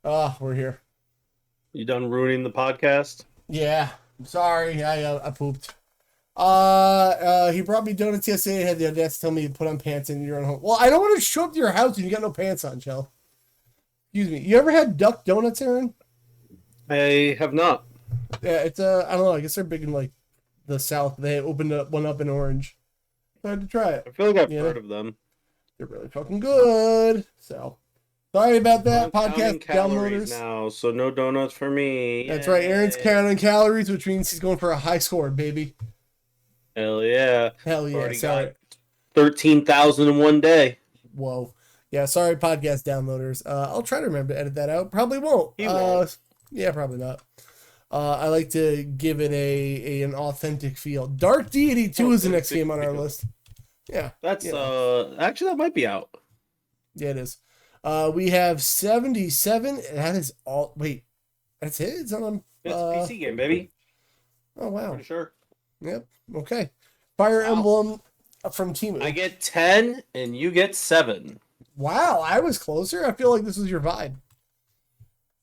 We're here. You done ruining the podcast? Yeah. I'm sorry. I pooped. He brought me donuts yesterday. Had the audacity to tell me to put on pants and you're on home. Well, I don't want to show up to your house and you got no pants on, Chell. Excuse me. You ever had duck donuts, Aaron? I have not. Yeah, it's I don't know. I guess they're big in like the South. They opened one up in Orange. I had to try it. I feel like I've heard of them. They're really fucking good. So, sorry about that, I'm podcast downloaders. Now, so no donuts for me. That's right. Aaron's counting calories, which means he's going for a high score, baby. Hell yeah. Hell yeah. Already Sorry. got 13,000 in one day. Whoa. Yeah, sorry, podcast downloaders. I'll try to remember to edit that out. Probably won't. You won't. Yeah, probably not. I like to give it an authentic feel. Dark Deity 2 is the next game on our list. Yeah. That's actually that might be out. Yeah, it is. We have 77. That is all. Wait, that's it. It's on. It's a PC game, baby. Oh wow. Pretty sure. Yep. Okay. Fire Emblem from Temu. I get 10 and you get 7. Wow, I was closer. I feel like this was your vibe.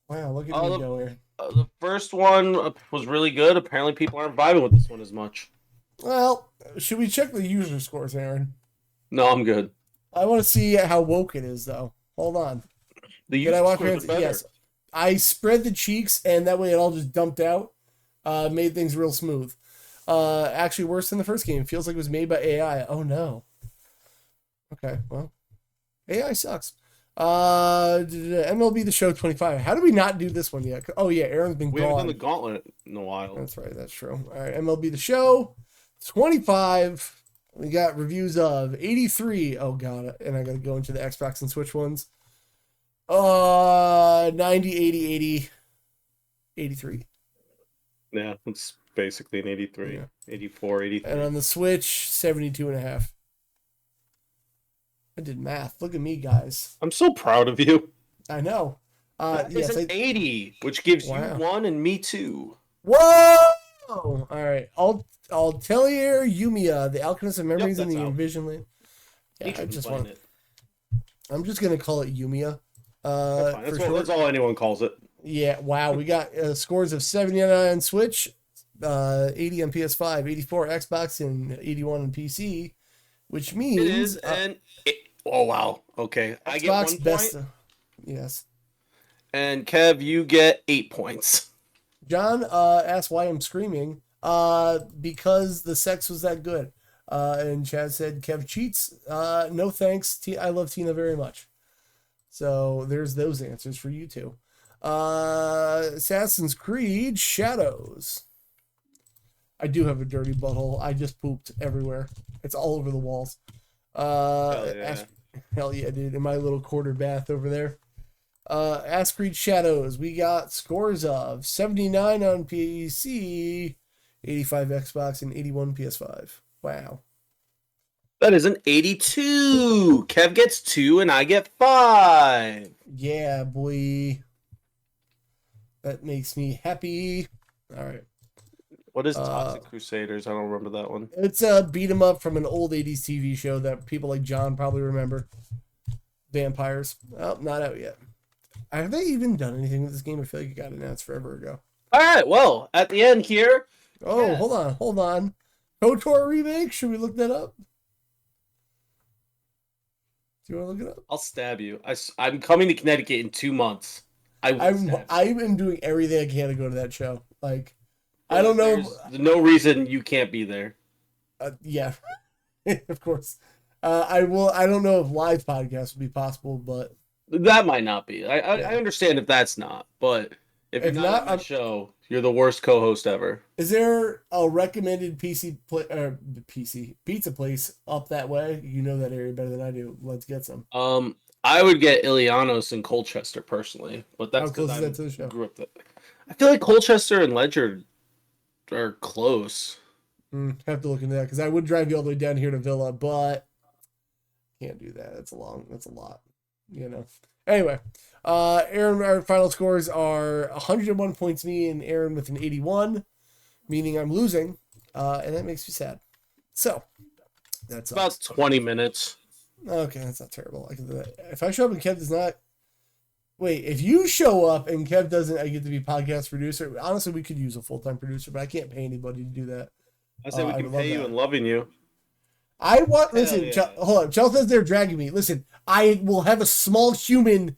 Wow, look at me go here. The first one was really good. Apparently, people aren't vibing with this one as much. Well, should we check the user scores, Aaron? No, I'm good. I want to see how woke it is, though. Hold on. The Did user I walk scores are better. Yes. I spread the cheeks, and that way it all just dumped out. Made things real smooth. Actually, worse than the first game. Feels like it was made by AI. Oh, no. Okay, well. AI sucks. MLB The Show 25. How do we not do this one yet? Oh, yeah, Aaron's been We gone. haven't done the gauntlet in a while. That's right, that's true. All right, MLB The Show 25. We got reviews of 83. Oh, God. And I got to go into the Xbox and Switch ones. 90, 80, 80, 83. Yeah, it's basically an 83, Yeah. 84, 83. And on the Switch, 72 and a half. I did math. Look at me, guys. I'm so proud of you. I know. That Yes, is an 80, which gives you 1 and me 2. Whoa! All right. Altair Yumiya, The Alchemist of Memories in the Envision Land. Yeah, I just want it. I'm just gonna call it Yumiya. That's all anyone calls it. Yeah. Wow. We got scores of 79 on Switch, 80 on PS5, 84 Xbox, and 81 on PC, which means oh wow. Okay. Xbox I get 1 best. point. Yes. And Kev, you get 8 points. John asked why I'm screaming. Because the sex was that good. And Chad said Kev cheats. No thanks. I love Tina very much. So there's those answers for you two. Assassin's Creed Shadows. I do have a dirty butthole. I just pooped everywhere. It's all over the walls. Hell yeah, dude. In my little quarter bath over there. Assassin's Creed Shadows. We got scores of 79 on PC, 85 Xbox, and 81 PS5. Wow. That is an 82. Kev gets 2 and I get 5. Yeah, boy. That makes me happy. All right. What is Toxic Crusaders? I don't remember that one. It's a beat 'em up from an old 80s TV show that people like John probably remember. Vampires. Oh, not out yet. Have they even done anything with this game? I feel like it got announced forever ago. All right. Well, at the end here. Oh, yeah. Hold on. KOTOR remake? Should we look that up? Do you want to look it up? I'll stab you. I'm coming to Connecticut in 2 months. I am doing everything I can to go to that show. Like, I don't know. There's no reason you can't be there. Yeah, of course. I will. I don't know if live podcast would be possible, but that might not be. I understand if that's not, but if you're not on the show, you're the worst co-host ever. Is there a recommended pizza place up that way? You know that area better than I do. Let's get some. I would get Ilianos and Colchester personally, but that's because I grew up there. I feel like Colchester and Ledger are close. Have to look into that because I would drive you all the way down here to Villa, but can't do that. That's a lot. You know. Anyway, Aaron, our final scores are 101 points me and Aaron with an 81, meaning I'm losing, and that makes me sad. So that's about 20 minutes. Okay, that's not terrible. I can do that. If I show up and Kev does not. Wait, if you show up and Kev doesn't, I get to be podcast producer. Honestly, we could use a full-time producer, but I can't pay anybody to do that. I say we can pay you and loving you. I want, listen, yeah. hold on. Chelsea says they're dragging me. Listen, I will have a small human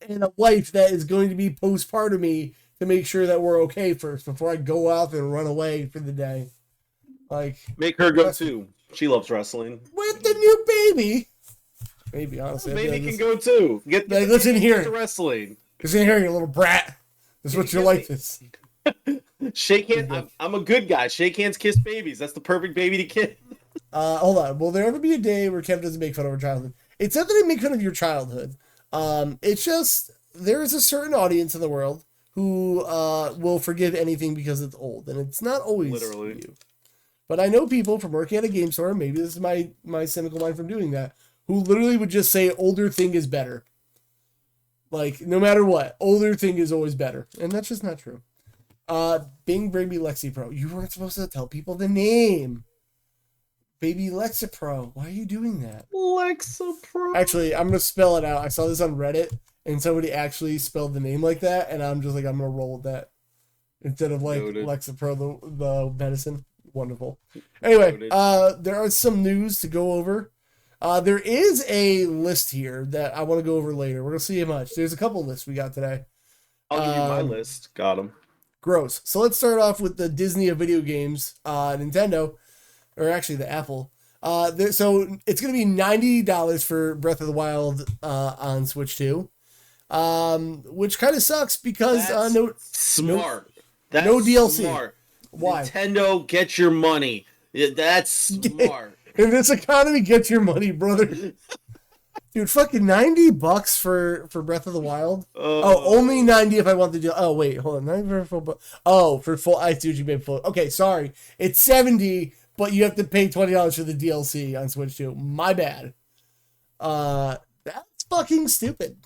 and a wife that is going to be postpartum me to make sure that we're okay first before I go out and run away for the day. Like, make her go too. She loves wrestling. With the new baby. Maybe, honestly. Baby can go too. Get listen here. To wrestling. Listen here, you little brat. This is what your life is. Shake hands. I'm a good guy. Shake hands, kiss babies. That's the perfect baby to kiss. Hold on. Will there ever be a day where Kev doesn't make fun of her childhood? It's not that I make fun of your childhood. It's just there is a certain audience in the world who will forgive anything because it's old, and it's not always literally you. But I know people from working at a game store. Maybe this is my cynical mind from doing that. Who literally would just say older thing is better. Like, no matter what, older thing is always better. And that's just not true. Bing, bring me Lexi Pro. You weren't supposed to tell people the name. Baby Lexa Pro. Why are you doing that? Lexa Pro. Actually, I'm going to spell it out. I saw this on Reddit, and somebody actually spelled the name like that, and I'm just like, I'm going to roll with that. Instead of like Noted. Lexa Pro, the medicine. Wonderful. Anyway, there are some news to go over. There is a list here that I want to go over later. We're going to see how much. There's a couple lists we got today. I'll give you my list. Got them. Gross. So let's start off with the Disney of video games, Nintendo, or actually the Apple. So it's going to be $90 for Breath of the Wild on Switch 2, which kind of sucks because no DLC. Smart. Why? Nintendo, get your money. That's smart. In this economy, get your money, brother. Dude, fucking $90 for Breath of the Wild. Only 90 if I want the deal. Oh wait, hold on, 90 for full. For full. I see what you mean. Full. Okay, sorry. It's 70, but you have to pay $20 for the DLC on Switch 2. My bad. That's fucking stupid.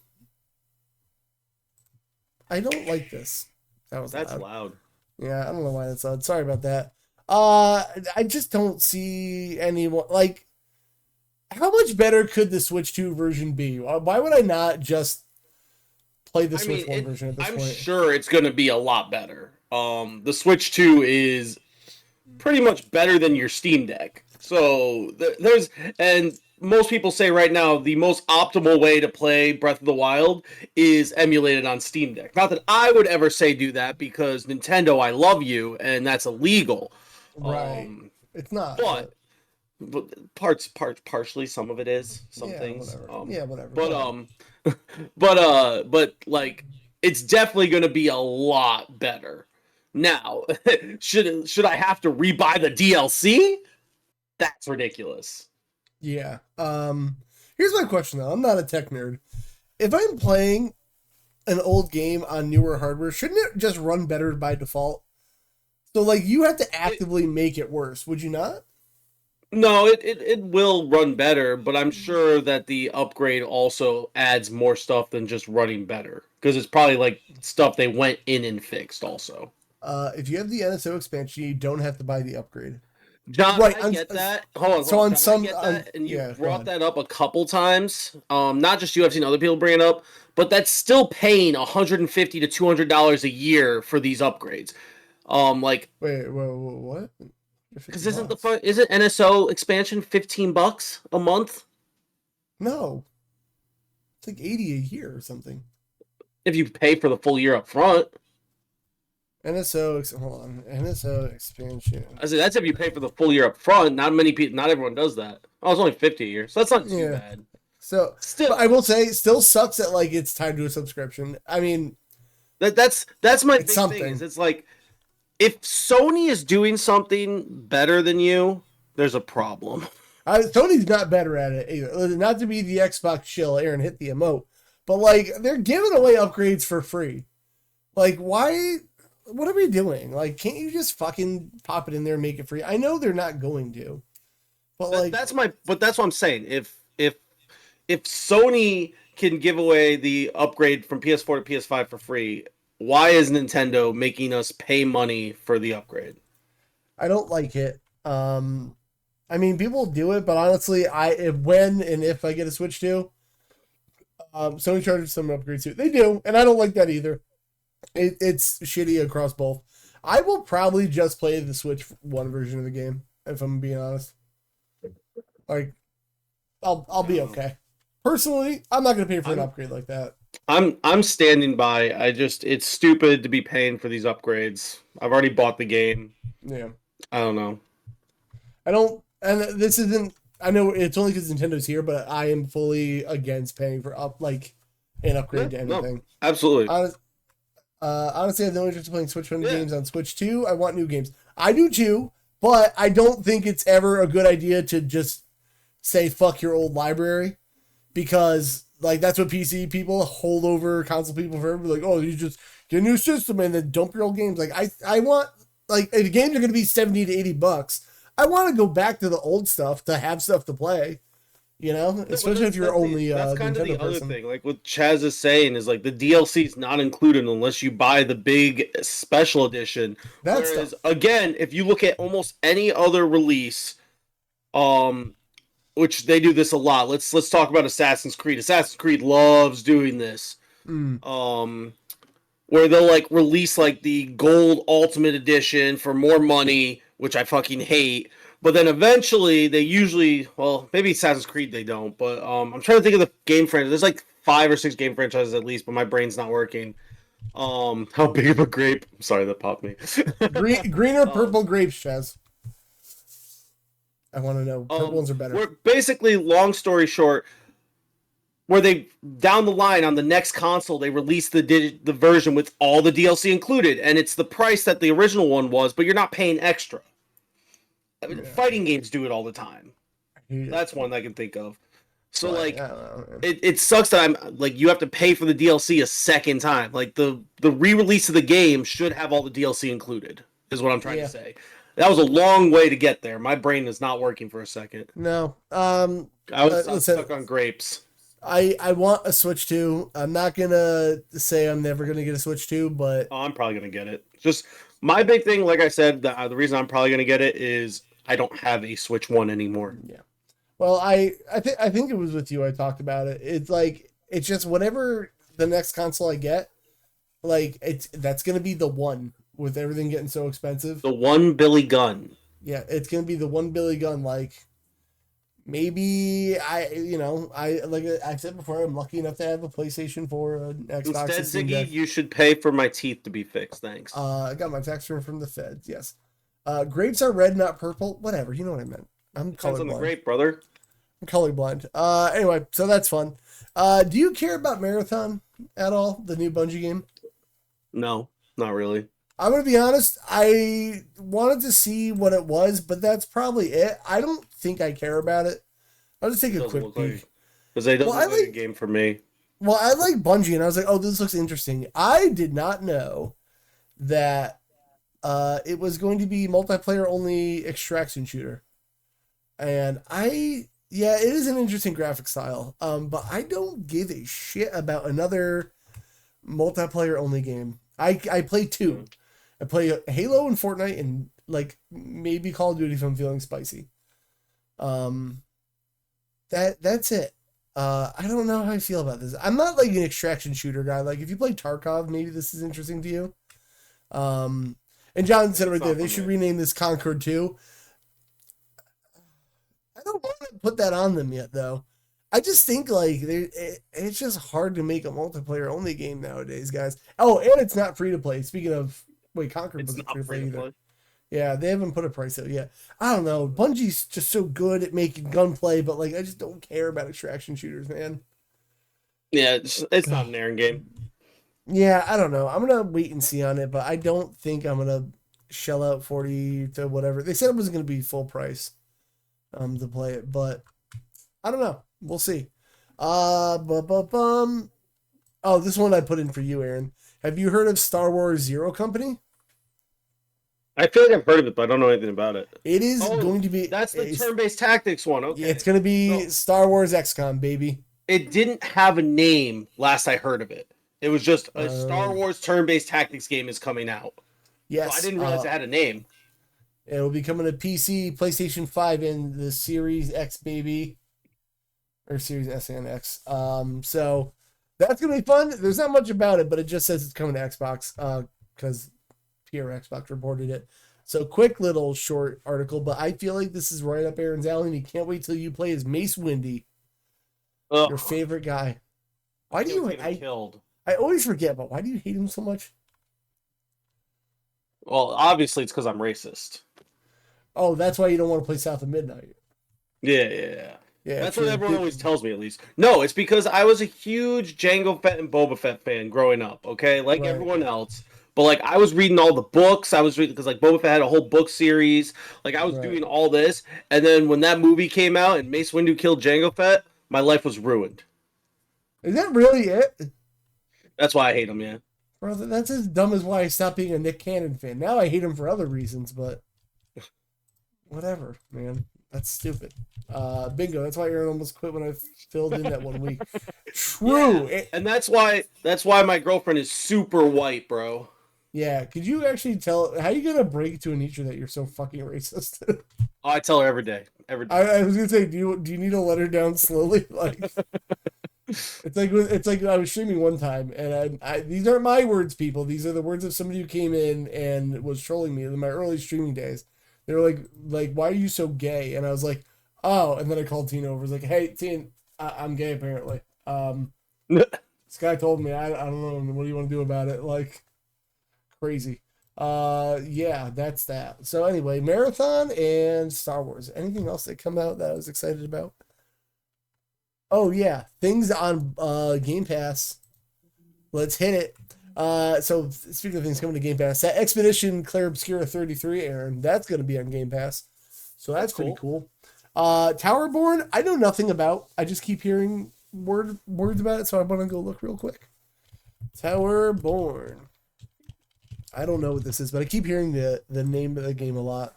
I don't like this. That's loud. Yeah, I don't know why that's loud. Sorry about that. I just don't see anyone like. How much better could the Switch 2 version be? Why would I not just play the Switch 1 version at this point? I'm sure it's going to be a lot better. The Switch 2 is pretty much better than your Steam Deck. So and most people say right now the most optimal way to play Breath of the Wild is emulated on Steam Deck. Not that I would ever say do that because Nintendo, I love you, and that's illegal. Right. It's not. But partially, some of it is. Some things. Whatever. But like, it's definitely going to be a lot better. Now, should I have to rebuy the DLC? That's ridiculous. Yeah. Here's my question though. I'm not a tech nerd. If I'm playing an old game on newer hardware, shouldn't it just run better by default? So like, you have to actively make it worse, would you not? No, it will run better, but I'm sure that the upgrade also adds more stuff than just running better. Because it's probably like stuff they went in and fixed also. If you have the NSO expansion, you don't have to buy the upgrade. John, right, I get that. Hold on. I get that, and you brought that up a couple times. Not just you, I've seen other people bring it up, but that's still paying $150 to $200 a year for these upgrades. Wait, what? Because isn't NSO expansion $15 a month? No, it's like $80 a year or something. If you pay for the full year up front. NSO expansion. I said that's if you pay for the full year up front. Not many people, not everyone does that. Oh, it's only $50 a year, so that's not too bad. So still, I will say, it still sucks that like it's tied to a subscription. I mean, that's my big thing. Is it's like, if Sony is doing something better than you, there's a problem. Sony's not better at it either. Not to be the Xbox shill, Aaron hit the emote, but like they're giving away upgrades for free. Like, why? What are we doing? Like, can't you just fucking pop it in there and make it free? I know they're not going to, but that's what I'm saying. If Sony can give away the upgrade from PS4 to PS5 for free, why is Nintendo making us pay money for the upgrade? I don't like it. I I mean, people do it, but honestly, when and if I get a Switch 2, Sony charges some upgrades too. They do, and I don't like that either. It's shitty across both. I will probably just play the Switch 1 version of the game, if I'm being honest. Like, I'll be okay. Personally, I'm not gonna pay for an upgrade like that. I'm standing by. It's stupid to be paying for these upgrades. I've already bought the game. Yeah. I don't know. And this isn't. I know it's only because Nintendo's here, but I am fully against paying for an upgrade to anything. No, absolutely. Honestly, I have no interest in playing Switch 1 games on Switch 2. I want new games. I do too, but I don't think it's ever a good idea to just say fuck your old library, because like that's what PC people hold over console people forever. Like, oh, you just get a new system and then dump your old games. Like I want, like, if the games are going to be $70 to $80, I want to go back to the old stuff to have stuff to play. You know, especially if you're only that's kind Nintendo of the person. other thing. Like what Chaz is saying is like the DLC is not included unless you buy the big special edition. Whereas again, if you look at almost any other release, which they do this a lot. Let's talk about Assassin's Creed. Assassin's Creed loves doing this. Where they'll like release like the gold ultimate edition for more money, which I fucking hate. But then eventually they usually, well, maybe Assassin's Creed they don't, but I'm trying to think of the game franchise. There's like 5 or 6 game franchises at least, but my brain's not working. How big of a grape? I'm sorry, that popped me. Green or purple grapes, Chaz? I want to know. Purple ones are better. Basically, long story short, where they down the line on the next console they release the version with all the DLC included, and it's the price that the original one was, but you're not paying extra. I mean, fighting games do it all the time. That's one I can think of. So like, it sucks that I'm like you have to pay for the DLC a second time. Like the re-release of the game should have all the DLC included. Is what I'm trying to say. That was a long way to get there. My brain is not working for a second. No. I was stuck on grapes. I want a Switch 2. I'm not gonna say I'm never gonna get a Switch 2, but I'm probably gonna get it. Just my big thing, like I said, the reason I'm probably gonna get it is I don't have a Switch 1 anymore. Yeah. Well, I think it was with you I talked about it. It's like it's just whatever the next console I get, like that's gonna be the one with everything getting so expensive. The one Billy Gunn. Yeah, it's gonna be the one Billy Gunn. Like maybe like I said before, I'm lucky enough to have a PlayStation 4, an Xbox. Instead, Ziggy, you should pay for my teeth to be fixed. Thanks. I got my tax return from the feds. Yes. Grapes are red, not purple. Whatever, you know what I meant. I'm Depends colorblind. on the grape, brother. I'm colorblind. Anyway, so that's fun. Do you care about Marathon at all? The new Bungie game? No, not really. I'm gonna be honest. I wanted to see what it was, but that's probably it. I don't think I care about it. I'll just take a quick peek. Because it doesn't look like a game for me. Well, I like Bungie, and I was like, oh, this looks interesting. I did not know that it was going to be multiplayer only extraction shooter. And it is an interesting graphic style. But I don't give a shit about another multiplayer only game. I play 2. I play Halo and Fortnite and like maybe Call of Duty if I'm feeling spicy. That's it. I don't know how I feel about this. I'm not like an extraction shooter guy. Like if you play Tarkov, maybe this is interesting to you. And John said right there, they should rename this Concord 2. I don't want to put that on them yet, though. I just think like it's just hard to make a multiplayer only game nowadays, guys. Oh, and it's not free to play. Speaking of, Concord wasn't free to play either. Yeah, they haven't put a price out yet. I don't know. Bungie's just so good at making gunplay, but like I just don't care about extraction shooters, man. Yeah, it's not an Aaron game. Yeah, I don't know. I'm gonna wait and see on it, but I don't think I'm gonna shell out 40 to whatever. They said it wasn't gonna be full price to play it, but I don't know. We'll see. Oh, this one I put in for you, Aaron. Have you heard of Star Wars Zero Company? I feel like I've heard of it, but I don't know anything about it. It is going to be... That's the turn-based tactics one, okay. Yeah, it's going to be Star Wars XCOM, baby. It didn't have a name last I heard of it. It was just a Star Wars turn-based tactics game is coming out. Yes. So I didn't realize it had a name. It will be coming to PC, PlayStation 5, and the Series X baby. Or Series S and X. So that's gonna be fun. There's not much about it, but it just says it's coming to Xbox, because PR Xbox reported it. So quick little short article, but I feel like this is right up Aaron's alley, and he can't wait till you play as Mace Windy, your favorite guy. Why do you killed? I always forget, but why do you hate him so much? Well, obviously it's because I'm racist. Oh, that's why you don't want to play South of Midnight. Yeah. That's true. what everyone always tells me, at least. No, it's because I was a huge Jango Fett and Boba Fett fan growing up, okay? Like everyone else. But, like, I was reading all the books. I was reading, because, like, Boba Fett had a whole book series. Like, I was doing all this. And then when that movie came out and Mace Windu killed Jango Fett, my life was ruined. Is that really it? That's why I hate him, yeah. Bro, that's as dumb as why I stopped being a Nick Cannon fan. Now I hate him for other reasons, but whatever, man. That's stupid. Bingo. That's why Aaron almost quit when I filled in that 1 week. True. Yeah. And that's why my girlfriend is super white, bro. Yeah. Could you actually tell how you gonna break to Anitra that you're so fucking racist? Oh, I tell her every day. Every day. I was gonna say, do you need to let her down slowly? Like it's like I was streaming one time, and I these aren't my words, people. These are the words of somebody who came in and was trolling me in my early streaming days. They were like, why are you so gay? And I was like, oh. And then I called Tina over. I was like, hey, Tina, I'm gay apparently. This guy told me. I don't know. What do you want to do about it? Like, crazy. Yeah, that's that. So anyway, Marathon and Star Wars. Anything else that come out that I was excited about? Oh yeah, things on Game Pass. Let's hit it. So speaking of things coming to Game Pass, that Expedition Clair Obscura 33, Aaron, that's going to be on Game Pass. So that's pretty cool. Towerborn, I know nothing about. I just keep hearing words about it, so I want to go look real quick. Towerborn. I don't know what this is, but I keep hearing the name of the game a lot.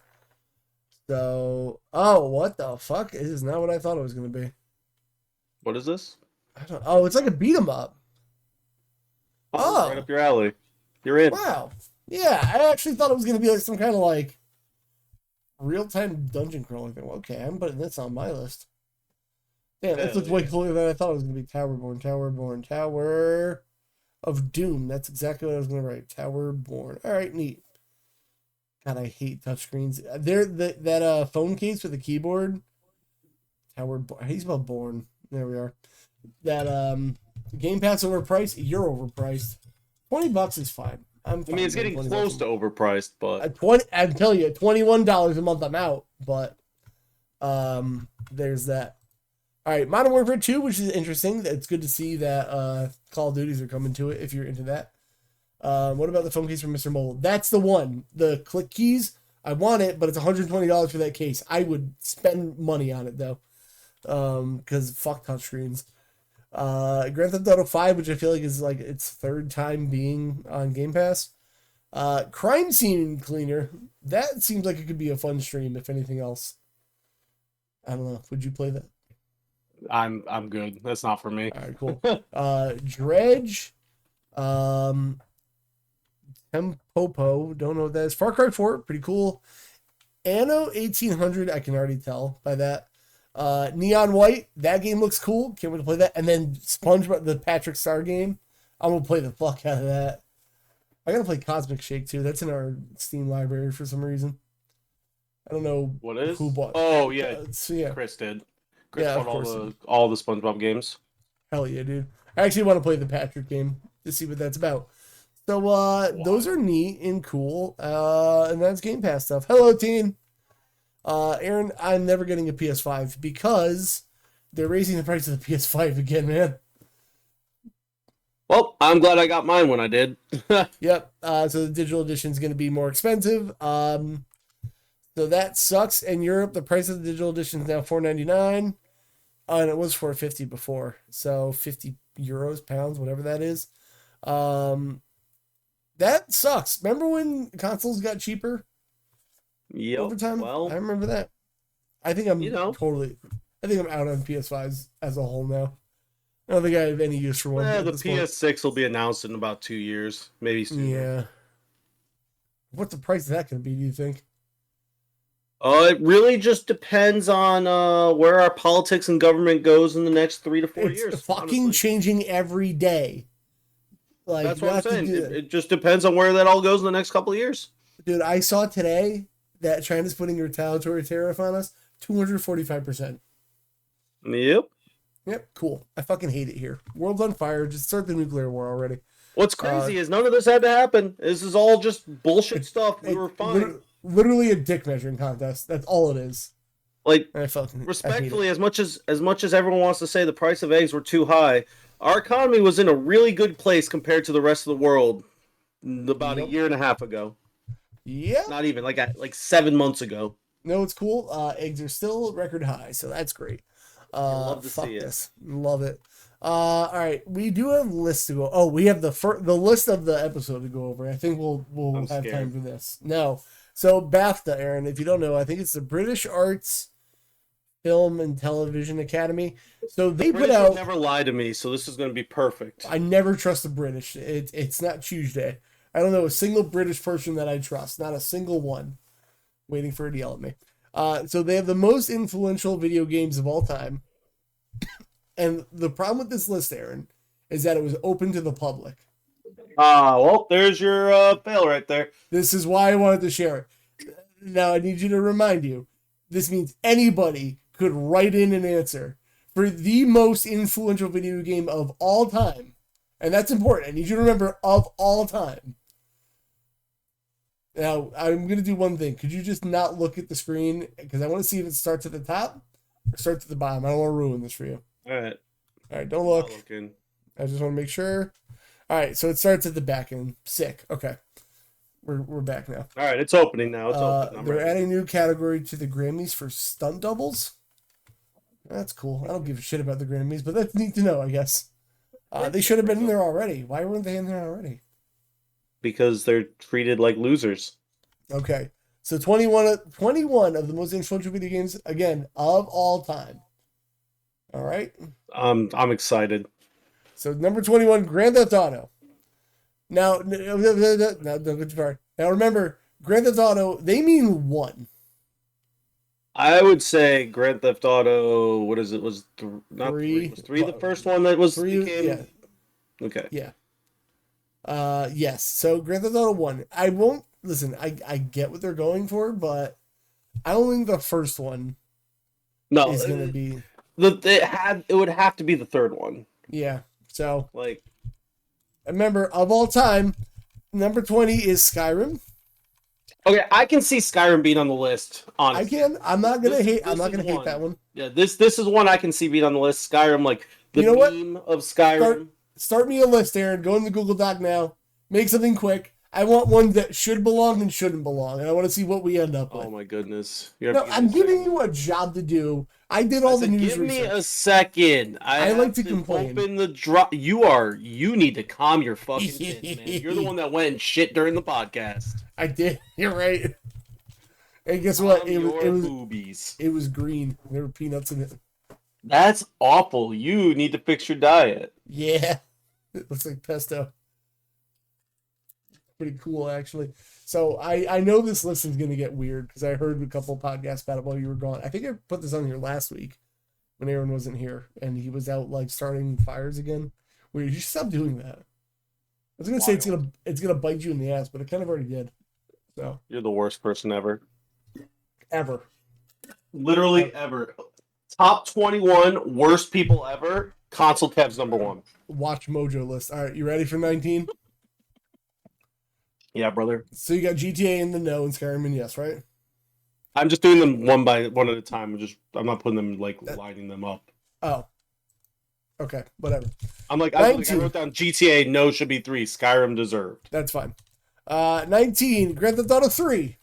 So, what the fuck? This is not what I thought it was going to be. What is this? It's like a beat 'em up. Oh, right up your alley. You're in. Wow. Yeah, I actually thought it was going to be like some kind of like real-time dungeon crawler thing. Well, okay, I'm putting this on my list. Damn, this looks way cooler than I thought it was going to be. Towerborn. Tower of Doom. That's exactly what I was going to write. Towerborn. All right, neat. God, I hate touchscreens. That phone case with the keyboard. Towerborn. How do you spell born? There we are. That Game Pass overpriced. You're overpriced. $20 is fine. I mean, it's getting close to overpriced, but I'm telling you, $21 a month. I'm out. But there's that. All right, Modern Warfare 2, which is interesting. It's good to see that Call of Duties are coming to it. If you're into that. What about the phone case from Mr. Mole? That's the one. The click keys. I want it, but it's $120 for that case. I would spend money on it though. Because fuck touchscreens. Grand Theft Auto 5, which I feel like is like its third time being on Game Pass. Crime Scene Cleaner. That seems like it could be a fun stream, if anything else. I don't know. Would you play that? I'm good. That's not for me. All right, cool. Dredge. Tempopo. Don't know what that is. Far Cry 4. Pretty cool. Anno 1800. I can already tell by that. Neon White, that game looks cool. Can't wait to play that. And then SpongeBob, the Patrick Star game. I'm gonna play the fuck out of that. I gotta play Cosmic Shake too. That's in our Steam library for some reason. I don't know what is who bought. Oh yeah, yeah. Chris did. Chris bought all the SpongeBob games. Hell yeah, dude! I actually want to play the Patrick game to see what that's about. So those are neat and cool. And that's Game Pass stuff. Hello, team. Aaron, I'm never getting a PS5 because they're raising the price of the PS5 again, man. Well, I'm glad I got mine when I did. Yep. So the digital edition is going to be more expensive. So that sucks. In Europe, the price of the digital edition is now $4.99. And it was $4.50 before. So 50 euros, pounds, whatever that is. That sucks. Remember when consoles got cheaper? Yep. Over time? Well, I remember that. I think I'm out on PS5s as a whole now. I don't think I have any use for one. The PS6 will be announced in about 2 years, maybe sooner. Yeah. What's the price of that going to be, do you think? It really just depends on where our politics and government goes in the next 3 to 4 It's years. fucking Honestly. changing every day. Like, That's what I'm saying. do that. It just depends on where that all goes in the next couple of years. Dude, I saw today that China's putting a retaliatory tariff on us, 245%. Yep. Yep, cool. I fucking hate it here. World's on fire. Just start the nuclear war already. What's crazy is none of this had to happen. This is all just bullshit stuff. We were fine. Literally a dick measuring contest. That's all it is. Like, respectfully, as much as everyone wants to say the price of eggs were too high, our economy was in a really good place compared to the rest of the world about a year and a half ago. Yeah. Not even, like 7 months ago. No, it's cool. Eggs are still record high, so that's great. Love to see this. Love it. All right, we do have lists to go. Oh, we have the list of the episode to go over. I think we'll have time for this. No. So BAFTA, Aaron, if you don't know, I think it's the British Arts Film and Television Academy. So they put out. Never lie to me, so this is going to be perfect. I never trust the British. It's not Tuesday. I don't know a single British person that I trust. Not a single one. Waiting for it to yell at me. So they have the most influential video games of all time. And the problem with this list, Aaron, is that it was open to the public. Well, there's your fail right there. This is why I wanted to share it. Now, I need you to remind you, this means anybody could write in an answer for the most influential video game of all time. And that's important. I need you to remember, of all time. Now, I'm going to do one thing. Could you just not look at the screen? Because I want to see if it starts at the top or starts at the bottom. I don't want to ruin this for you. All right, don't look. I just want to make sure. All right, so it starts at the back end. Sick. Okay. We're back now. All right, it's opening now. It's open. They're adding a new category to the Grammys for stunt doubles. That's cool. I don't give a shit about the Grammys, but that's neat to know, I guess. They should have been in there already. Why weren't they in there already? Because they're treated like losers. Okay. So 21 of the most influential video games, again, of all time. All right. I'm excited. So number 21, Grand Theft Auto. Now, don't go too far. Now remember, Grand Theft Auto, they mean one. I would say Grand Theft Auto. What is it? Was not three? Was three the first one that was three? became... Yeah. Okay. Yeah. Yes. So Grand Theft Auto 1. I won't listen. I get what they're going for, but I don't think the first one. No, is gonna be. It would have to be the third one. Yeah. So like, remember, of all time, number 20 is Skyrim. Okay, I can see Skyrim being on the list. Honestly, I can. I'm not gonna hate. I'm not gonna hate that one. Yeah, this is one I can see being on the list. Skyrim, like the meme of Skyrim. Start me a list, Aaron. Go in the Google Doc now. Make something quick. I want one that should belong and shouldn't belong, and I want to see what we end up with. Oh my goodness! No, I'm giving you a job to do. I did all the news research. Give me a second. I like to complain. Open the drop. You need to calm your fucking tits, man. You're the one that went and shit during the podcast. I did. You're right. And guess what? It was boobies. It was green. There were peanuts in it. That's awful. You need to fix your diet. Yeah. It looks like pesto. Pretty cool, actually. So I know this list is going to get weird because I heard a couple podcasts about it while you were gone. I think I put this on here last week when Aaron wasn't here and he was out like starting fires again. Weird. You should stop doing that. I was going to say it's gonna bite you in the ass, but it kind of already did. So you're the worst person ever. Ever. Literally ever. Top 21 worst people ever. Consolekev's number 1. Watch Mojo list. All right, you ready for 19? Yeah, brother. So you got GTA in the no and Skyrim in yes, right? I'm just doing them one at a time. I'm not putting them lining them up. Oh. Okay, whatever. I wrote down GTA no should be 3. Skyrim deserved. That's fine. 19, Grand Theft Auto 3.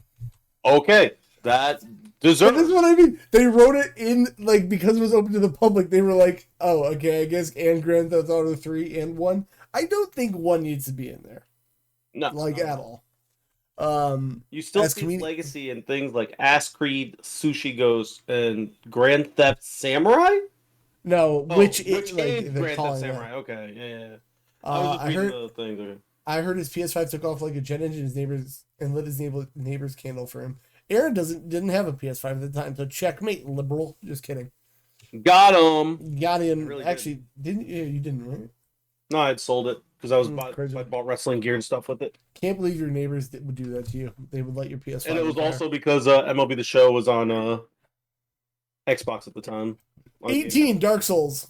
Okay, that deserved. This is what I mean. They wrote it in because it was open to the public. They were like, "Oh, okay, I guess." And Grand Theft Auto 3 and 1. I don't think 1 needs to be in there. No, at all. You still see legacy in things like Ass Creed, Sushi Ghost, and Grand Theft Samurai. No, which Grand Theft Samurai. That. Okay, yeah. I heard his PS5 took off like a jet engine. His neighbors lit his neighbor's candle for him. Aaron didn't have a PS5 at the time, so checkmate, liberal. Just kidding. Got him. Got him. Really Actually, didn't you? You didn't, right? No, I had sold it because I bought wrestling gear and stuff with it. Can't believe your neighbors would do that to you. They would let your PS5. And it was also because MLB The Show was on Xbox at the time. 18 Dark Souls.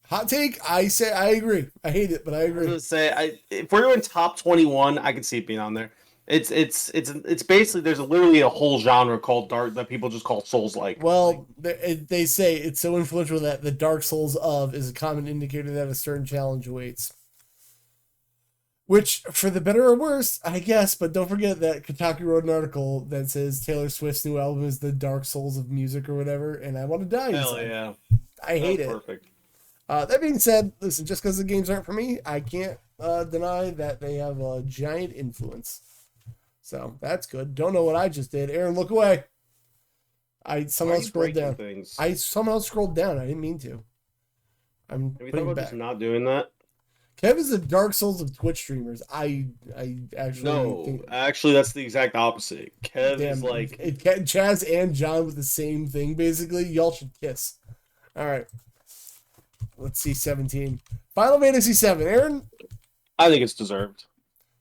Hot take, I say I agree. I hate it, but I agree. I was gonna say, if we're in top 21, I could see it being on there. It's basically there's literally a whole genre called Dark that people just call Souls-like. Well, they say it's so influential that the Dark Souls of is a common indicator that a certain challenge awaits. Which, for the better or worse, I guess, but don't forget that Kotaku wrote an article that says Taylor Swift's new album is the Dark Souls of music or whatever, and I want to die. Hell yeah. I hate it. Perfect. That being said, listen, just because the games aren't for me, I can't deny that they have a giant influence. So that's good. Don't know what I just did. Aaron, look away. I somehow scrolled down. Things? I somehow scrolled down. I didn't mean to. I'm putting back. Just not doing that. Kev is the Dark Souls of Twitch streamers. I actually think... actually that's the exact opposite. Kev is like Chaz and John with the same thing basically. Y'all should kiss. All right. Let's see 17. Final Fantasy 7. Aaron? I think it's deserved.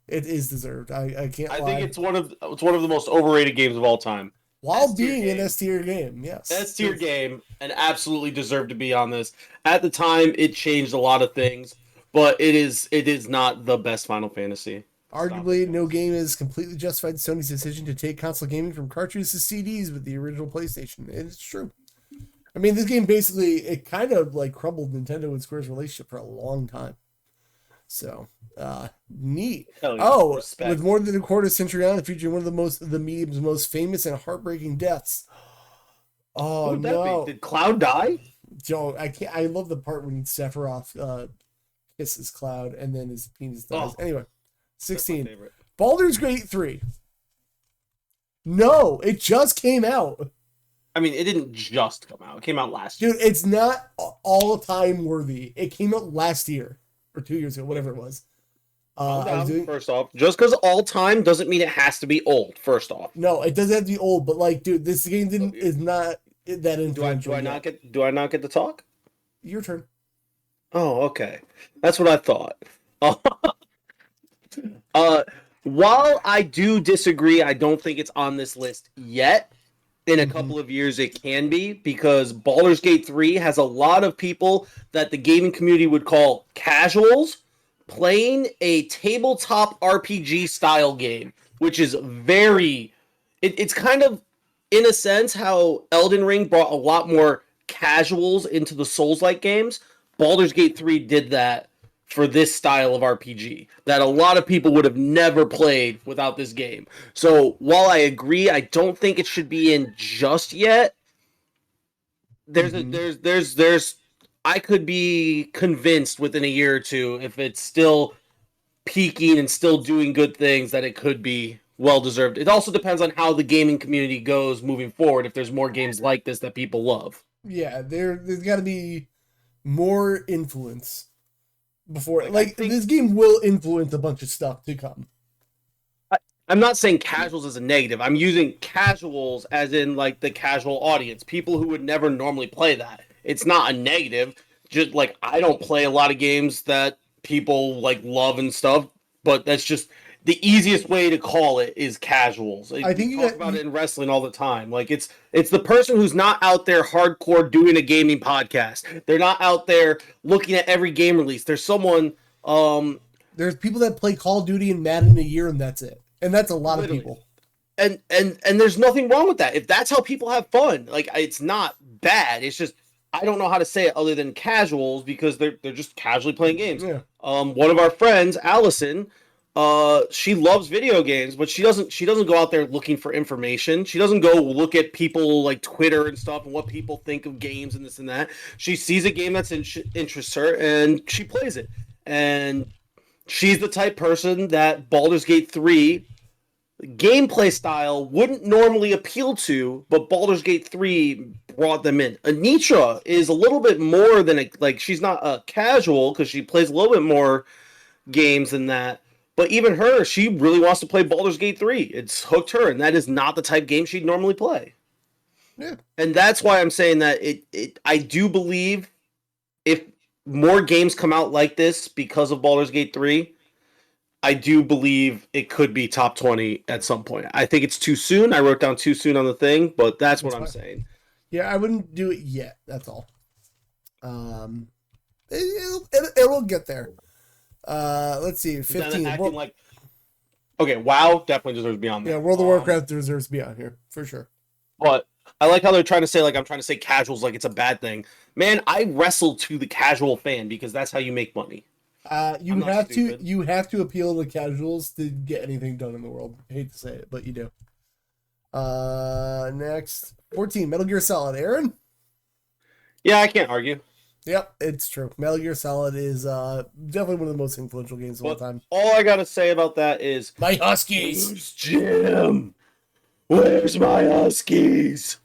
It is deserved. I can't lie. I think it's one of the most overrated games of all time. While being an S-tier game, yes. S-tier game, and absolutely deserved to be on this. At the time, it changed a lot of things, but it is not the best Final Fantasy. Arguably, no game has completely justified Sony's decision to take console gaming from cartridges to CDs with the original PlayStation. It's true. I mean, this game basically, it kind of like crumbled Nintendo and Square's relationship for a long time. So, neat. Yeah, respect. With more than a quarter century on, featuring one of the medium's most famous and heartbreaking deaths. Oh, no. Did Cloud die? Joe, I love the part when Sephiroth kisses Cloud and then his penis dies. Anyway, 16. Baldur's Gate 3. No, it just came out. I mean, it didn't just come out. It came out last year. Dude, it's not all-time worthy. It came out last year. Or 2 years ago, whatever it was. First off, just because all-time doesn't mean it has to be old, first off. No, it doesn't have to be old, but like, dude, this game is not that influential. Do I not get to talk? Your turn. Oh, okay. That's what I thought. While I do disagree, I don't think it's on this list yet. In a couple of years, it can be, because Baldur's Gate 3 has a lot of people that the gaming community would call casuals playing a tabletop RPG style game, which is it's kind of, in a sense, how Elden Ring brought a lot more casuals into the Souls-like games. Baldur's Gate 3 did that for this style of RPG that a lot of people would have never played without this game. So while I agree, I don't think it should be in just yet. I could be convinced within a year or two, if it's still peaking and still doing good things, that it could be well deserved. It also depends on how the gaming community goes moving forward. If there's more games like this that people love. Yeah, there's got to be more influence. Before, this game will influence a bunch of stuff to come. I'm not saying casuals as a negative. I'm using casuals as in like the casual audience, people who would never normally play that. It's not a negative. Just like, I don't play a lot of games that people like love and stuff, but that's just the easiest way to call it is casuals. I think you talk about it in wrestling all the time. Like, it's the person who's not out there hardcore doing a gaming podcast. They're not out there looking at every game release. There's someone. There's people that play Call of Duty and Madden a year, and that's it. And that's a lot of people. And there's nothing wrong with that. If that's how people have fun, like, it's not bad. It's just, I don't know how to say it other than casuals, because they're just casually playing games. Yeah. One of our friends, Allison. She loves video games, but she doesn't go out there looking for information. She doesn't go look at people like Twitter and stuff and what people think of games and this and that. She sees a game that's interests her and she plays it. And she's the type person that Baldur's Gate 3 gameplay style wouldn't normally appeal to, but Baldur's Gate 3 brought them in. Anitra is a little bit more than she's not a casual, because she plays a little bit more games than that. But even her, she really wants to play Baldur's Gate 3. It's hooked her, and that is not the type game she'd normally play. Yeah. And that's why I'm saying that I do believe if more games come out like this because of Baldur's Gate 3, I do believe it could be top 20 at some point. I think it's too soon. I wrote down too soon on the thing, but that's what I'm saying. Yeah, I wouldn't do it yet. That's all. It'll get there. Let's see. 15. Okay, WoW definitely deserves to be on there. Yeah, World of Warcraft deserves to be on here for sure. But I like how they're trying to say, like, I'm trying to say casuals like it's a bad thing. Man, I wrestle to the casual fan because that's how you make money. You have to appeal to casuals to get anything done in the world. I hate to say it, but you do. Next 14, Metal Gear Solid. Aaron? Yeah, I can't argue. Yep, it's true. Metal Gear Solid is definitely one of the most influential games of all time. All I gotta say about that is my Huskies. Where's Jim? Where's my Huskies?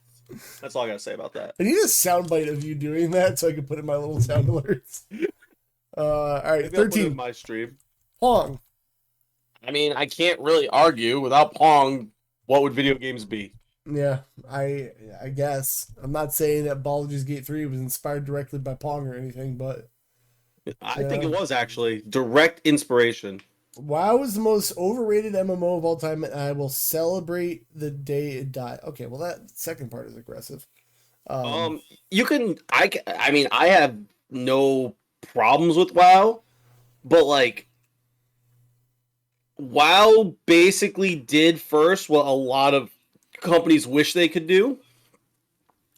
That's all I gotta say about that. I need a soundbite of you doing that so I can put in my little sound alerts. All right, maybe 13. My stream. Pong. I mean, I can't really argue. Without Pong, what would video games be? Yeah, I guess. I'm not saying that Baldur's Gate 3 was inspired directly by Pong or anything, but I think it was actually direct inspiration. WoW is the most overrated MMO of all time, and I will celebrate the day it died. Okay, well that second part is aggressive. You can. I mean, I have no problems with WoW, but like, WoW basically did first what a lot of companies wish they could do.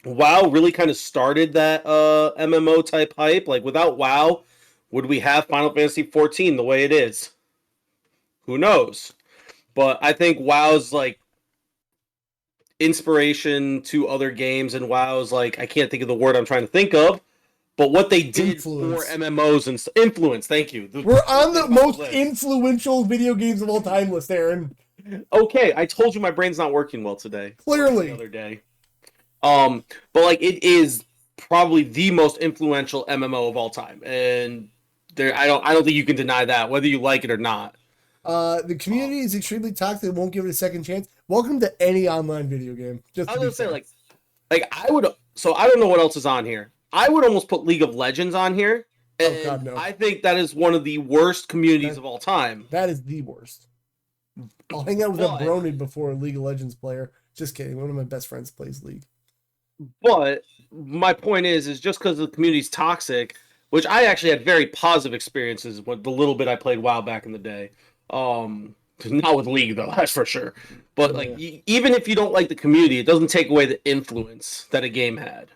WoW really kind of started that MMO type hype. Like, without WoW, would we have Final Fantasy 14 the way it is? Who knows? But I think WoW's like inspiration to other games, and WoW's like, I can't think of the word I'm trying to think of, but what they did for MMOs and influence. Thank you. We're on the most influential video games of all time list, Aaron. Okay, I told you my brain's not working well today. Clearly. The other day. But like, it is probably the most influential MMO of all time, and I don't think you can deny that, whether you like it or not. The community is extremely toxic. Won't give it a second chance. Welcome to any online video game. Just I was gonna say, like I would. So I don't know what else is on here. I would almost put League of Legends on here. And oh God, no! I think that is one of the worst communities of all time. That is the worst. I'll hang out with a brony before a League of Legends player. Just kidding. One of my best friends plays League. But my point is just because the community's toxic, which I actually had very positive experiences with the little bit I played WoW back in the day. Not with League though, that's for sure. But like, even if you don't like the community, it doesn't take away the influence that a game had.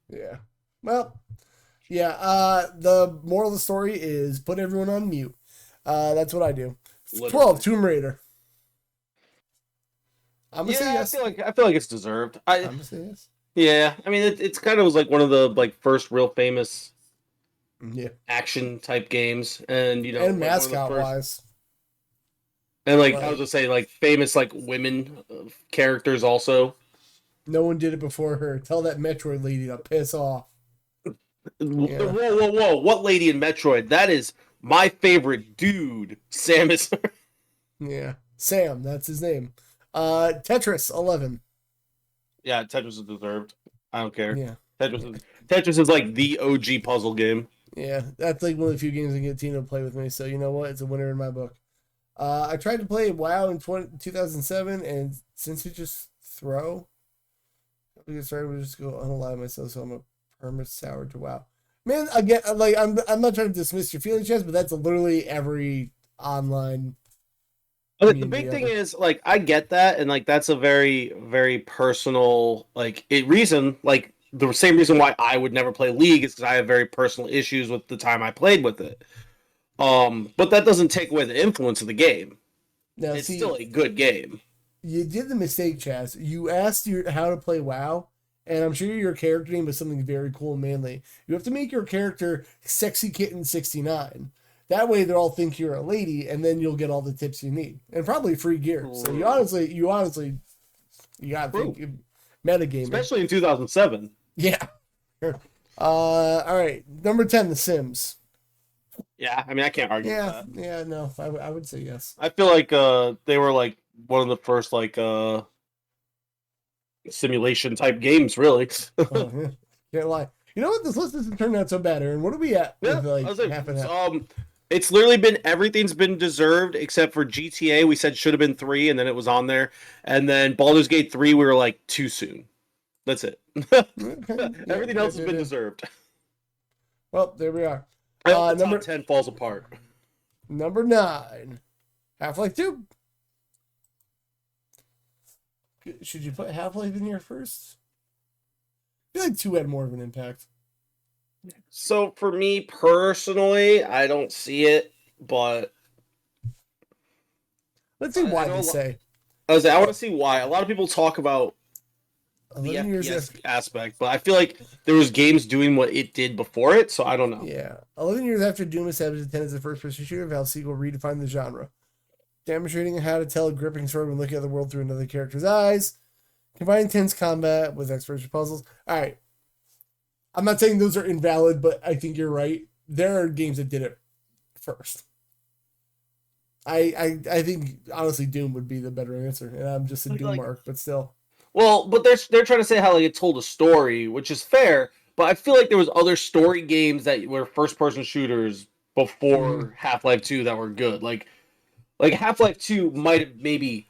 Yeah. Well, yeah. The moral of the story is put everyone on mute. That's what I do. Literally. 12, Tomb Raider. I'm gonna say yes. I feel like it's deserved. I'm gonna say yes. Yeah, I mean, it's kind of was like one of the like first real famous action type games, and you know, and like mascot wise, and like I was gonna say, like famous like women characters also. No one did it before her. Tell that Metroid lady to piss off. Yeah. Whoa! What lady in Metroid? That is my favorite dude, Samus. Yeah, Sam. That's his name. Tetris 11. Yeah, Tetris is deserved. I don't care. Yeah, Tetris is like the OG puzzle game. Yeah, that's like one of the few games I get Tina to play with me. So you know what? It's a winner in my book. I tried to play WoW in 2007, and since we just throw, we get started. We just go unalive myself, so I'm a perma sour to WoW. Man, again, like I'm not trying to dismiss your feelings, Chess, but that's literally every online. The big thing is, like, I get that, and like that's a very, very personal reason. Like the same reason why I would never play League is because I have very personal issues with the time I played with it. But that doesn't take away the influence of the game. Now, it's still a good game. You did the mistake, Chaz. You asked how to play WoW, and I'm sure your character name is something very cool and manly. You have to make your character Sexy Kitten 69. That way, they'll all think you're a lady, and then you'll get all the tips you need, and probably free gear. So you honestly, you gotta think metagaming, especially in 2007. Yeah. All right, number 10, The Sims. Yeah, I mean, I can't argue with Yeah, that. yeah, no, I would say yes. I feel like they were like one of the first like simulation type games, really. Oh, yeah. Can't lie. You know what? This list doesn't turn out so bad, Aaron. What are we at Yeah, with I like was like, half and half? it's literally been everything's been deserved except for GTA. We said should have been 3, and then it was on there, and then Baldur's Gate 3. We were like too soon. That's it. Okay. Everything else has been deserved. Well, there we are. I hope the Number top 10 falls apart. number 9, Half-Life 2. Should you put Half-Life in here first? I feel like 2 had more of an impact. So for me personally, I don't see it, but Let's see why know they say. I want to see why. A lot of people talk about the 11 years FPS after, aspect, but I feel like there was games doing what it did before it, so I don't know. yeah. 11 years after Doom established its tenets as a first-person shooter, Valve's sequel redefined the genre, demonstrating how to tell a gripping story when looking at the world through another character's eyes, combine intense combat with exploration puzzles. All right. I'm not saying those are invalid, but I think you're right. There are games that did it first. I think honestly Doom would be the better answer, and I'm just a Doom mark, but still. Well, but they're trying to say how like it told a story, which is fair. But I feel like there was other story games that were first person shooters before Half-Life 2 that were good. Like Half-Life 2 might have maybe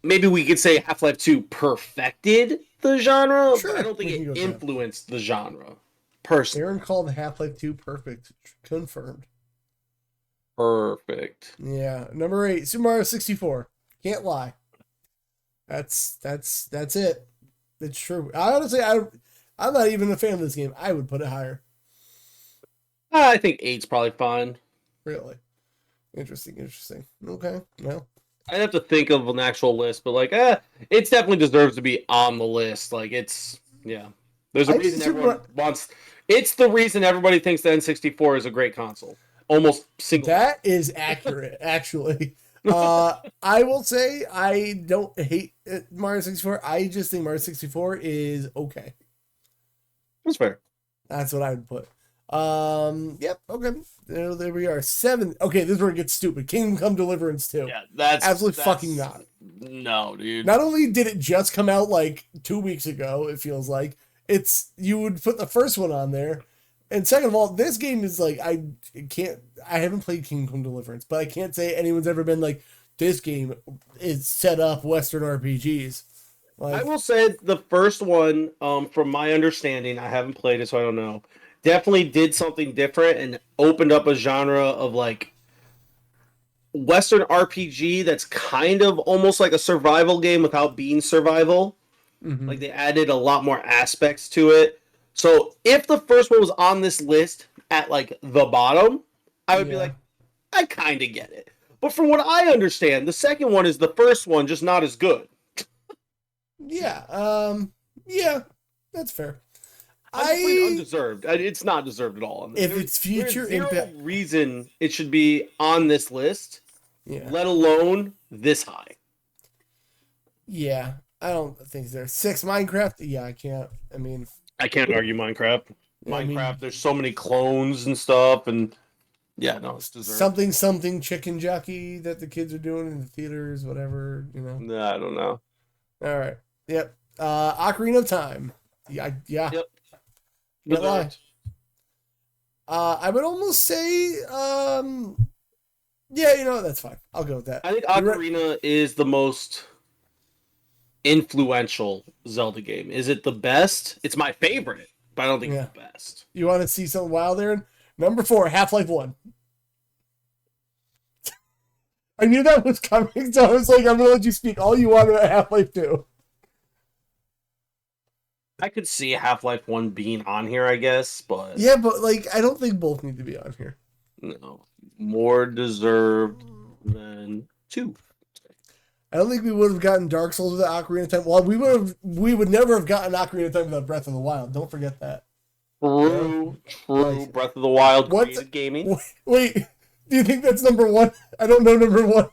we could say Half-Life 2 perfected the genre, Sure, but I don't think we can it go with that. influenced the genre. Personally. Aaron called Half-Life 2 perfect. Confirmed. Perfect. Yeah. Number 8, Super Mario 64. Can't lie. That's it. It's true. I honestly, I'm not even a fan of this game. I would put it higher. I think 8's probably fine. Really. Interesting. Okay. Well, I'd have to think of an actual list, but like, it definitely deserves to be on the list. Like, yeah. There's a reason everyone wants. It's the reason everybody thinks the N64 is a great console. Almost single. That is accurate, actually. I will say I don't hate Mario 64. I just think Mario 64 is okay. That's fair. That's what I would put. Yep. Okay. There we are. 7. Okay, this is where it gets stupid. Kingdom Come Deliverance 2. Yeah, that's absolutely fucking not. No, dude. Not only did it just come out like 2 weeks ago, it feels like you would put the first one on there. And second of all, this game is like, I haven't played Kingdom Come Deliverance, but I can't say anyone's ever been like, this game is set up Western RPGs. Like, I will say the first one, from my understanding, I haven't played it, so I don't know, definitely did something different and opened up a genre of like Western RPG that's kind of almost like a survival game without being survival. Mm-hmm. Like they added a lot more aspects to it. So if the first one was on this list at like the bottom, I would be like, I kind of get it. But from what I understand, the second one is the first one, just not as good. Yeah. Yeah, that's fair. Undeserved. It's not deserved at all. If it's future impact, reason it should be on this list, let alone this high. Yeah, I don't think there's 6 Minecraft. Yeah, I can't. I mean, I can't argue Minecraft. There's so many clones and stuff, and no, it's deserved. Something chicken jockey that the kids are doing in the theaters, whatever, No, I don't know. All right. Yep. Ocarina of Time. Yeah. Yep. Can't lie. I would almost say, that's fine. I'll go with that. I think Ocarina is the most influential Zelda game. Is it the best? It's my favorite, but I don't think it's the best. You want to see something wild there? Number 4, Half-Life 1. I knew that was coming, so I was like, I'm going to let you speak all you want about Half-Life 2. I could see Half-Life 1 being on here, I guess, but... Yeah, but, like, I don't think both need to be on here. No. More deserved than 2. I don't think we would have gotten Dark Souls without Ocarina of Time. Well, we would never have gotten Ocarina of Time without Breath of the Wild. Don't forget that. True. Like, Breath of the Wild created gaming. Wait, do you think that's number 1? I don't know number 1.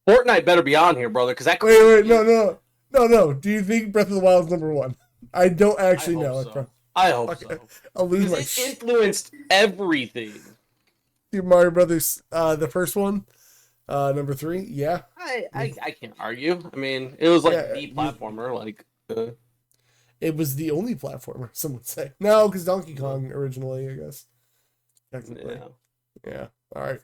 Fortnite better be on here, brother, because that... Wait, no. Do you think Breath of the Wild is number 1? I don't actually know. So. I hope so. I'll lose my shit. It influenced everything. Super Mario Brothers, the first one, number 3. Yeah, I can't argue. I mean, it was like yeah. the platformer. Like, It was the only platformer. Some would say no, because Donkey Kong originally, I guess. Technically, yeah. All right.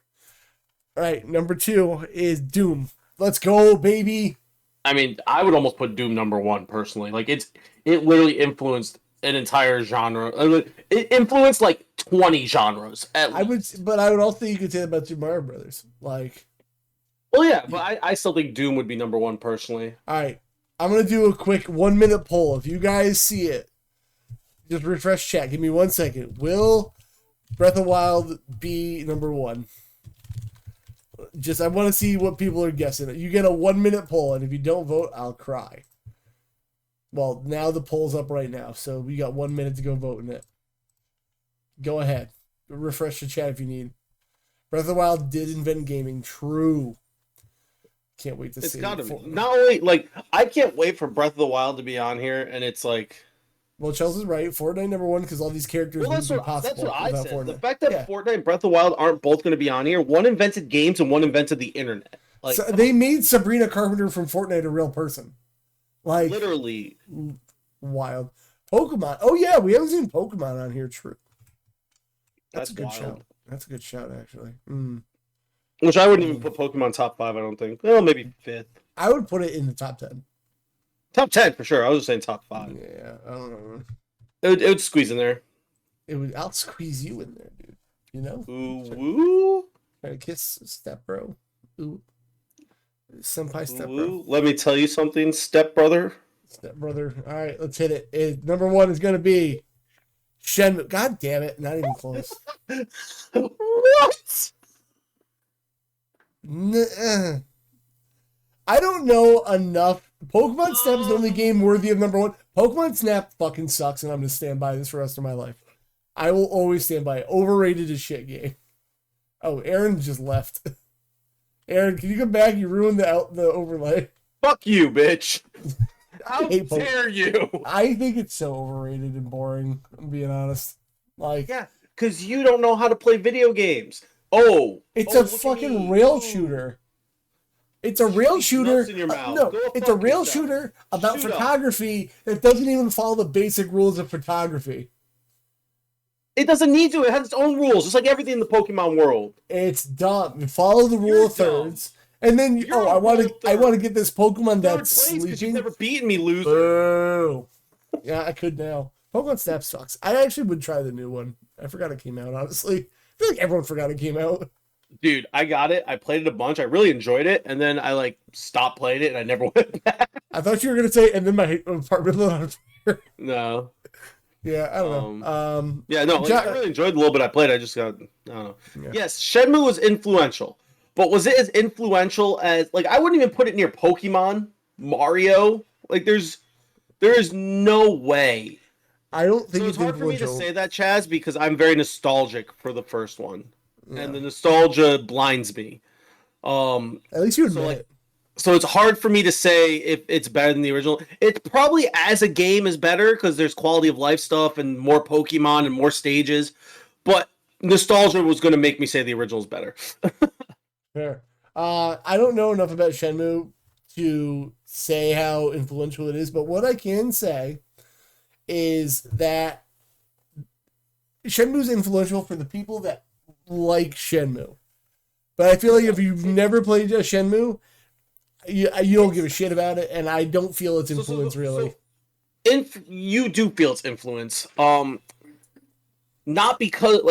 All right. Number 2 is Doom. Let's go, baby. I mean, I would almost put Doom number 1 personally. Like, it literally influenced an entire genre. It influenced like 20 genres. I would also think you could say that about Super Mario Brothers. Like, well, yeah, but I still think Doom would be number 1 personally. all right, I'm gonna do a quick 1-minute poll. If you guys see it, just refresh chat. Give me 1 second. Will Breath of the Wild be number 1? Just I want to see what people are guessing. You get a 1-minute poll, and if you don't vote, I'll cry. Well, now the poll's up right now, so we got 1 minute to go vote in it. Go ahead. Refresh the chat if you need. Breath of the Wild did invent gaming. True. Can't wait to see. It's gotta be. Not only, like, I can't wait for Breath of the Wild to be on here, and it's like... Well, Chelsea's right. Fortnite number 1 because all these characters that's would be possible. That's what I said. Fortnite. The fact that Fortnite and Breath of the Wild aren't both going to be on here, one invented games and one invented the internet. Like, so they made Sabrina Carpenter from Fortnite a real person. Like, literally. Wild. Pokemon. Oh, yeah, we haven't seen Pokemon on here. True. That's a good shout. That's a good shout, actually. Which I wouldn't even put Pokemon top 5, I don't think. Well, maybe 5th. I would put it in the top 10. Top 10 for sure. I was just saying top 5. Yeah, I don't know. It would squeeze in there. I'll squeeze you in there, dude. You know? Ooh, woo. Try to kiss step bro. Ooh. Senpai step Ooh. bro. Let me tell you something, step brother. Step brother. All right, let's hit it. Number 1 is going to be Shenmue. God damn it. Not even close. What? I don't know enough. Pokemon Snap is the only game worthy of number 1. Pokemon Snap fucking sucks, and I'm going to stand by this for the rest of my life. I will always stand by it. Overrated as shit game. Oh, Aaron just left. Aaron, can you come back? You ruined the overlay. Fuck you, bitch. How hate dare you? I think it's so overrated and boring, I'm being honest. Like, yeah, because you don't know how to play video games. Oh. It's a fucking rail shooter. It's a rail shooter. It's a rail shooter about photography that doesn't even follow the basic rules of photography. It doesn't need to. It has its own rules, just like everything in the Pokemon world. It's dumb. You follow the rule of thirds, and then I want to get this Pokemon that's sleeping. You've never beaten me, loser. Boo. Yeah, I could now. Pokemon Snap sucks. I actually would try the new one. I forgot it came out. Honestly, I feel like everyone forgot it came out. Dude, I got it. I played it a bunch. I really enjoyed it, and then I stopped playing it, and I never went back. I thought you were gonna say, and then my apartment lit on fire. No. Yeah, I don't know. Yeah, no, I really enjoyed the little bit I played. I just got, I don't know. Yeah. Yes, Shenmue was influential, but was it as influential as, I wouldn't even put it near Pokemon, Mario. There is no way. I don't think it's hard for me to say that, Chaz, because I'm very nostalgic for the first one. Yeah. And the nostalgia blinds me. At least you admit it. So it's hard for me to say if it's better than the original. It's probably as a game is better because there's quality of life stuff and more Pokemon and more stages. But nostalgia was going to make me say the original is better. Fair. I don't know enough about Shenmue to say how influential it is, but what I can say is that Shenmue is influential for the people that like Shenmue. But I feel like if you've never played a Shenmue, you don't give a shit about it, and I don't feel its influence really. You do feel its influence, not because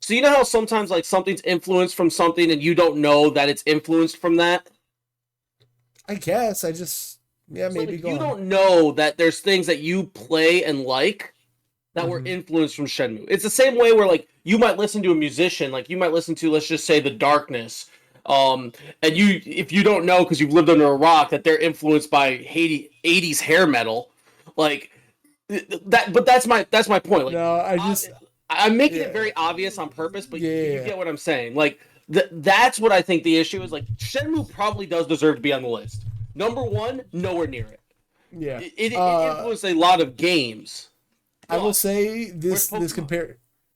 so you know how sometimes something's influenced from something and you don't know that it's influenced from that. I guess I just maybe you don't know that there's things that you play and that were influenced from Shenmue. It's the same way where you might listen to a musician, you might listen to, let's just say, The Darkness. And if you don't know because you've lived under a rock that they're influenced by 80s hair metal, but that's my point. No, I'm making it very obvious on purpose, but you get what I'm saying. That's what I think the issue is. Shenmue probably does deserve to be on the list. Number 1, nowhere near it. Yeah, it influenced a lot of games. I will say this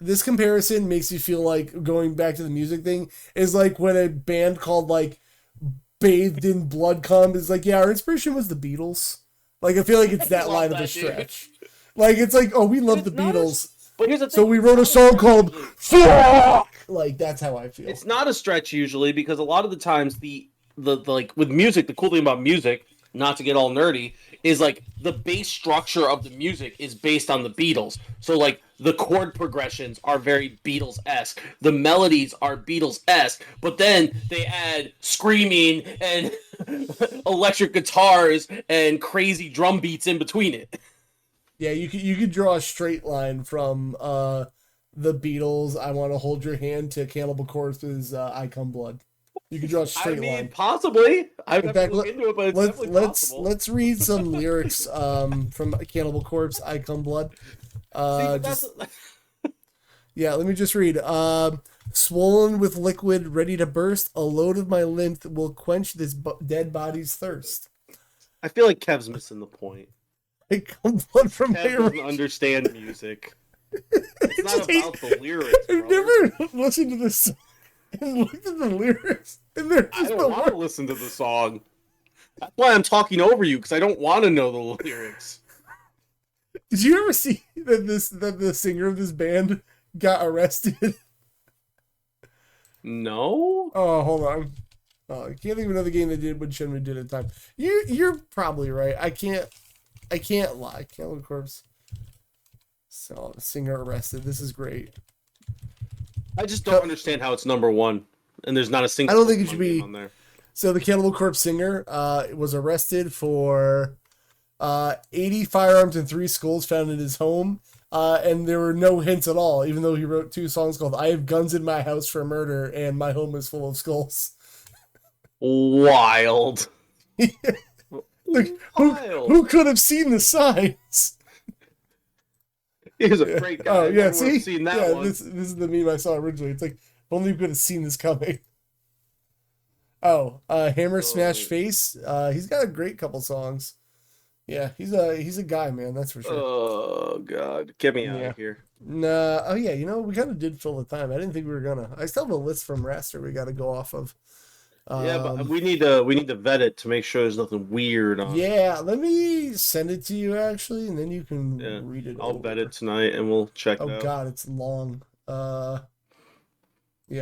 this comparison makes you feel like going back to the music thing is like when a band called like Bathed in Blood Cum is like, yeah, our inspiration was the Beatles. Like, I feel like it's that line of the stretch. Like, it's like, oh, we love the Beatles. But here's the thing, so we wrote a song called Fuck! Like, that's how I feel. It's not a stretch usually, because a lot of the times the like with music, the cool thing about music, not to get all nerdy, is like the base structure of the music is based on the Beatles. So like the chord progressions are very Beatles-esque. The melodies are Beatles-esque, but then they add screaming and electric guitars and crazy drum beats in between it. Yeah, you could draw a straight line from the Beatles' "I Want to Hold Your Hand" to Cannibal Corpse's "I Come Blood." You could draw a straight line. Possibly. I've never looked into it, but it's definitely possible. Let's read some lyrics from Cannibal Corpse, "I Come Blood." Yeah, let me just read. Swollen with liquid, ready to burst, a load of my lymph will quench this dead body's thirst. I feel like Kev's missing the point. I come blood from Kev doesn't understand music. It's not about the lyrics, I've never listened to this song and looked at the lyrics. And I don't want to listen to the song. That's why I'm talking over you, because I don't want to know the lyrics. Did you ever see that the singer of this band got arrested? No. Oh, hold on. Oh, I can't think of another game they did when Shenmue did at the time. You're probably right. I can't lie. Cannibal Corpse. So, singer arrested. This is great. I just don't understand how it's number one, and there's not a single. I don't think it should be on there. So the Cannibal Corpse singer was arrested for 80 firearms and 3 skulls found in his home, and there were no hints at all. Even though he wrote 2 songs called "I Have Guns in My House for Murder" and "My Home Is Full of Skulls." Wild. Like, who could have seen the signs? He was a great guy. Oh yeah, see, seen that one. This is the meme I saw originally. It's like, if only you could have seen this coming. Oh, Hammer Smash Face. He's got a great couple songs. Yeah, he's a guy, man. That's for sure. Oh god, get me out of here. Nah. Oh yeah, we kind of did fill the time. I didn't think we were gonna. I still have a list from Raster we got to go off of. Yeah, but we need to vet it to make sure there's nothing weird on. Yeah, let me send it to you actually, and then you can read it. I'll vet it tonight, and we'll check it out. Oh god, it's long. Yeah,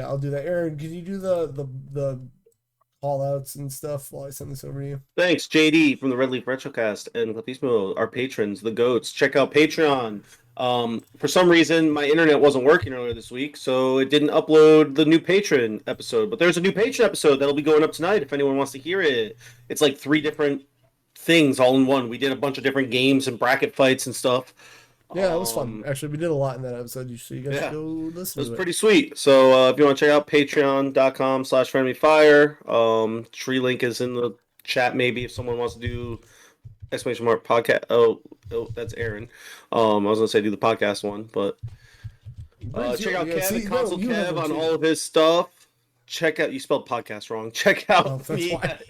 I'll do that. Aaron, can you do the call outs and stuff while I send this over to you? Thanks, JD from the Red Leaf Retrocast and Clapismo, our patrons, the goats. Check out Patreon. For some reason, my internet wasn't working earlier this week, so it didn't upload the new Patreon episode. But there's a new Patreon episode that'll be going up tonight if anyone wants to hear it. It's like 3 different things all in one. We did a bunch of different games and bracket fights and stuff. Yeah, it was fun. Actually, we did a lot in that episode, so you guys should go listen to it. It was pretty sweet. So if you want to check out patreon.com/Frenemy Fire, tree link is in the chat maybe if someone wants to do !podcast. Oh, that's Aaron. I was gonna say do the podcast one, but check out Kev and Consolekev on all of his stuff. Check out, you spelled podcast wrong. Check out me at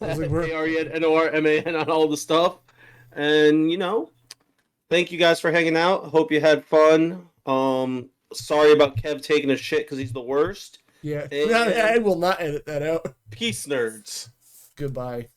Arennorman on all the stuff. And thank you guys for hanging out. Hope you had fun. Sorry about Kev taking a shit because he's the worst. Yeah, I will not edit that out. Peace, nerds. Goodbye.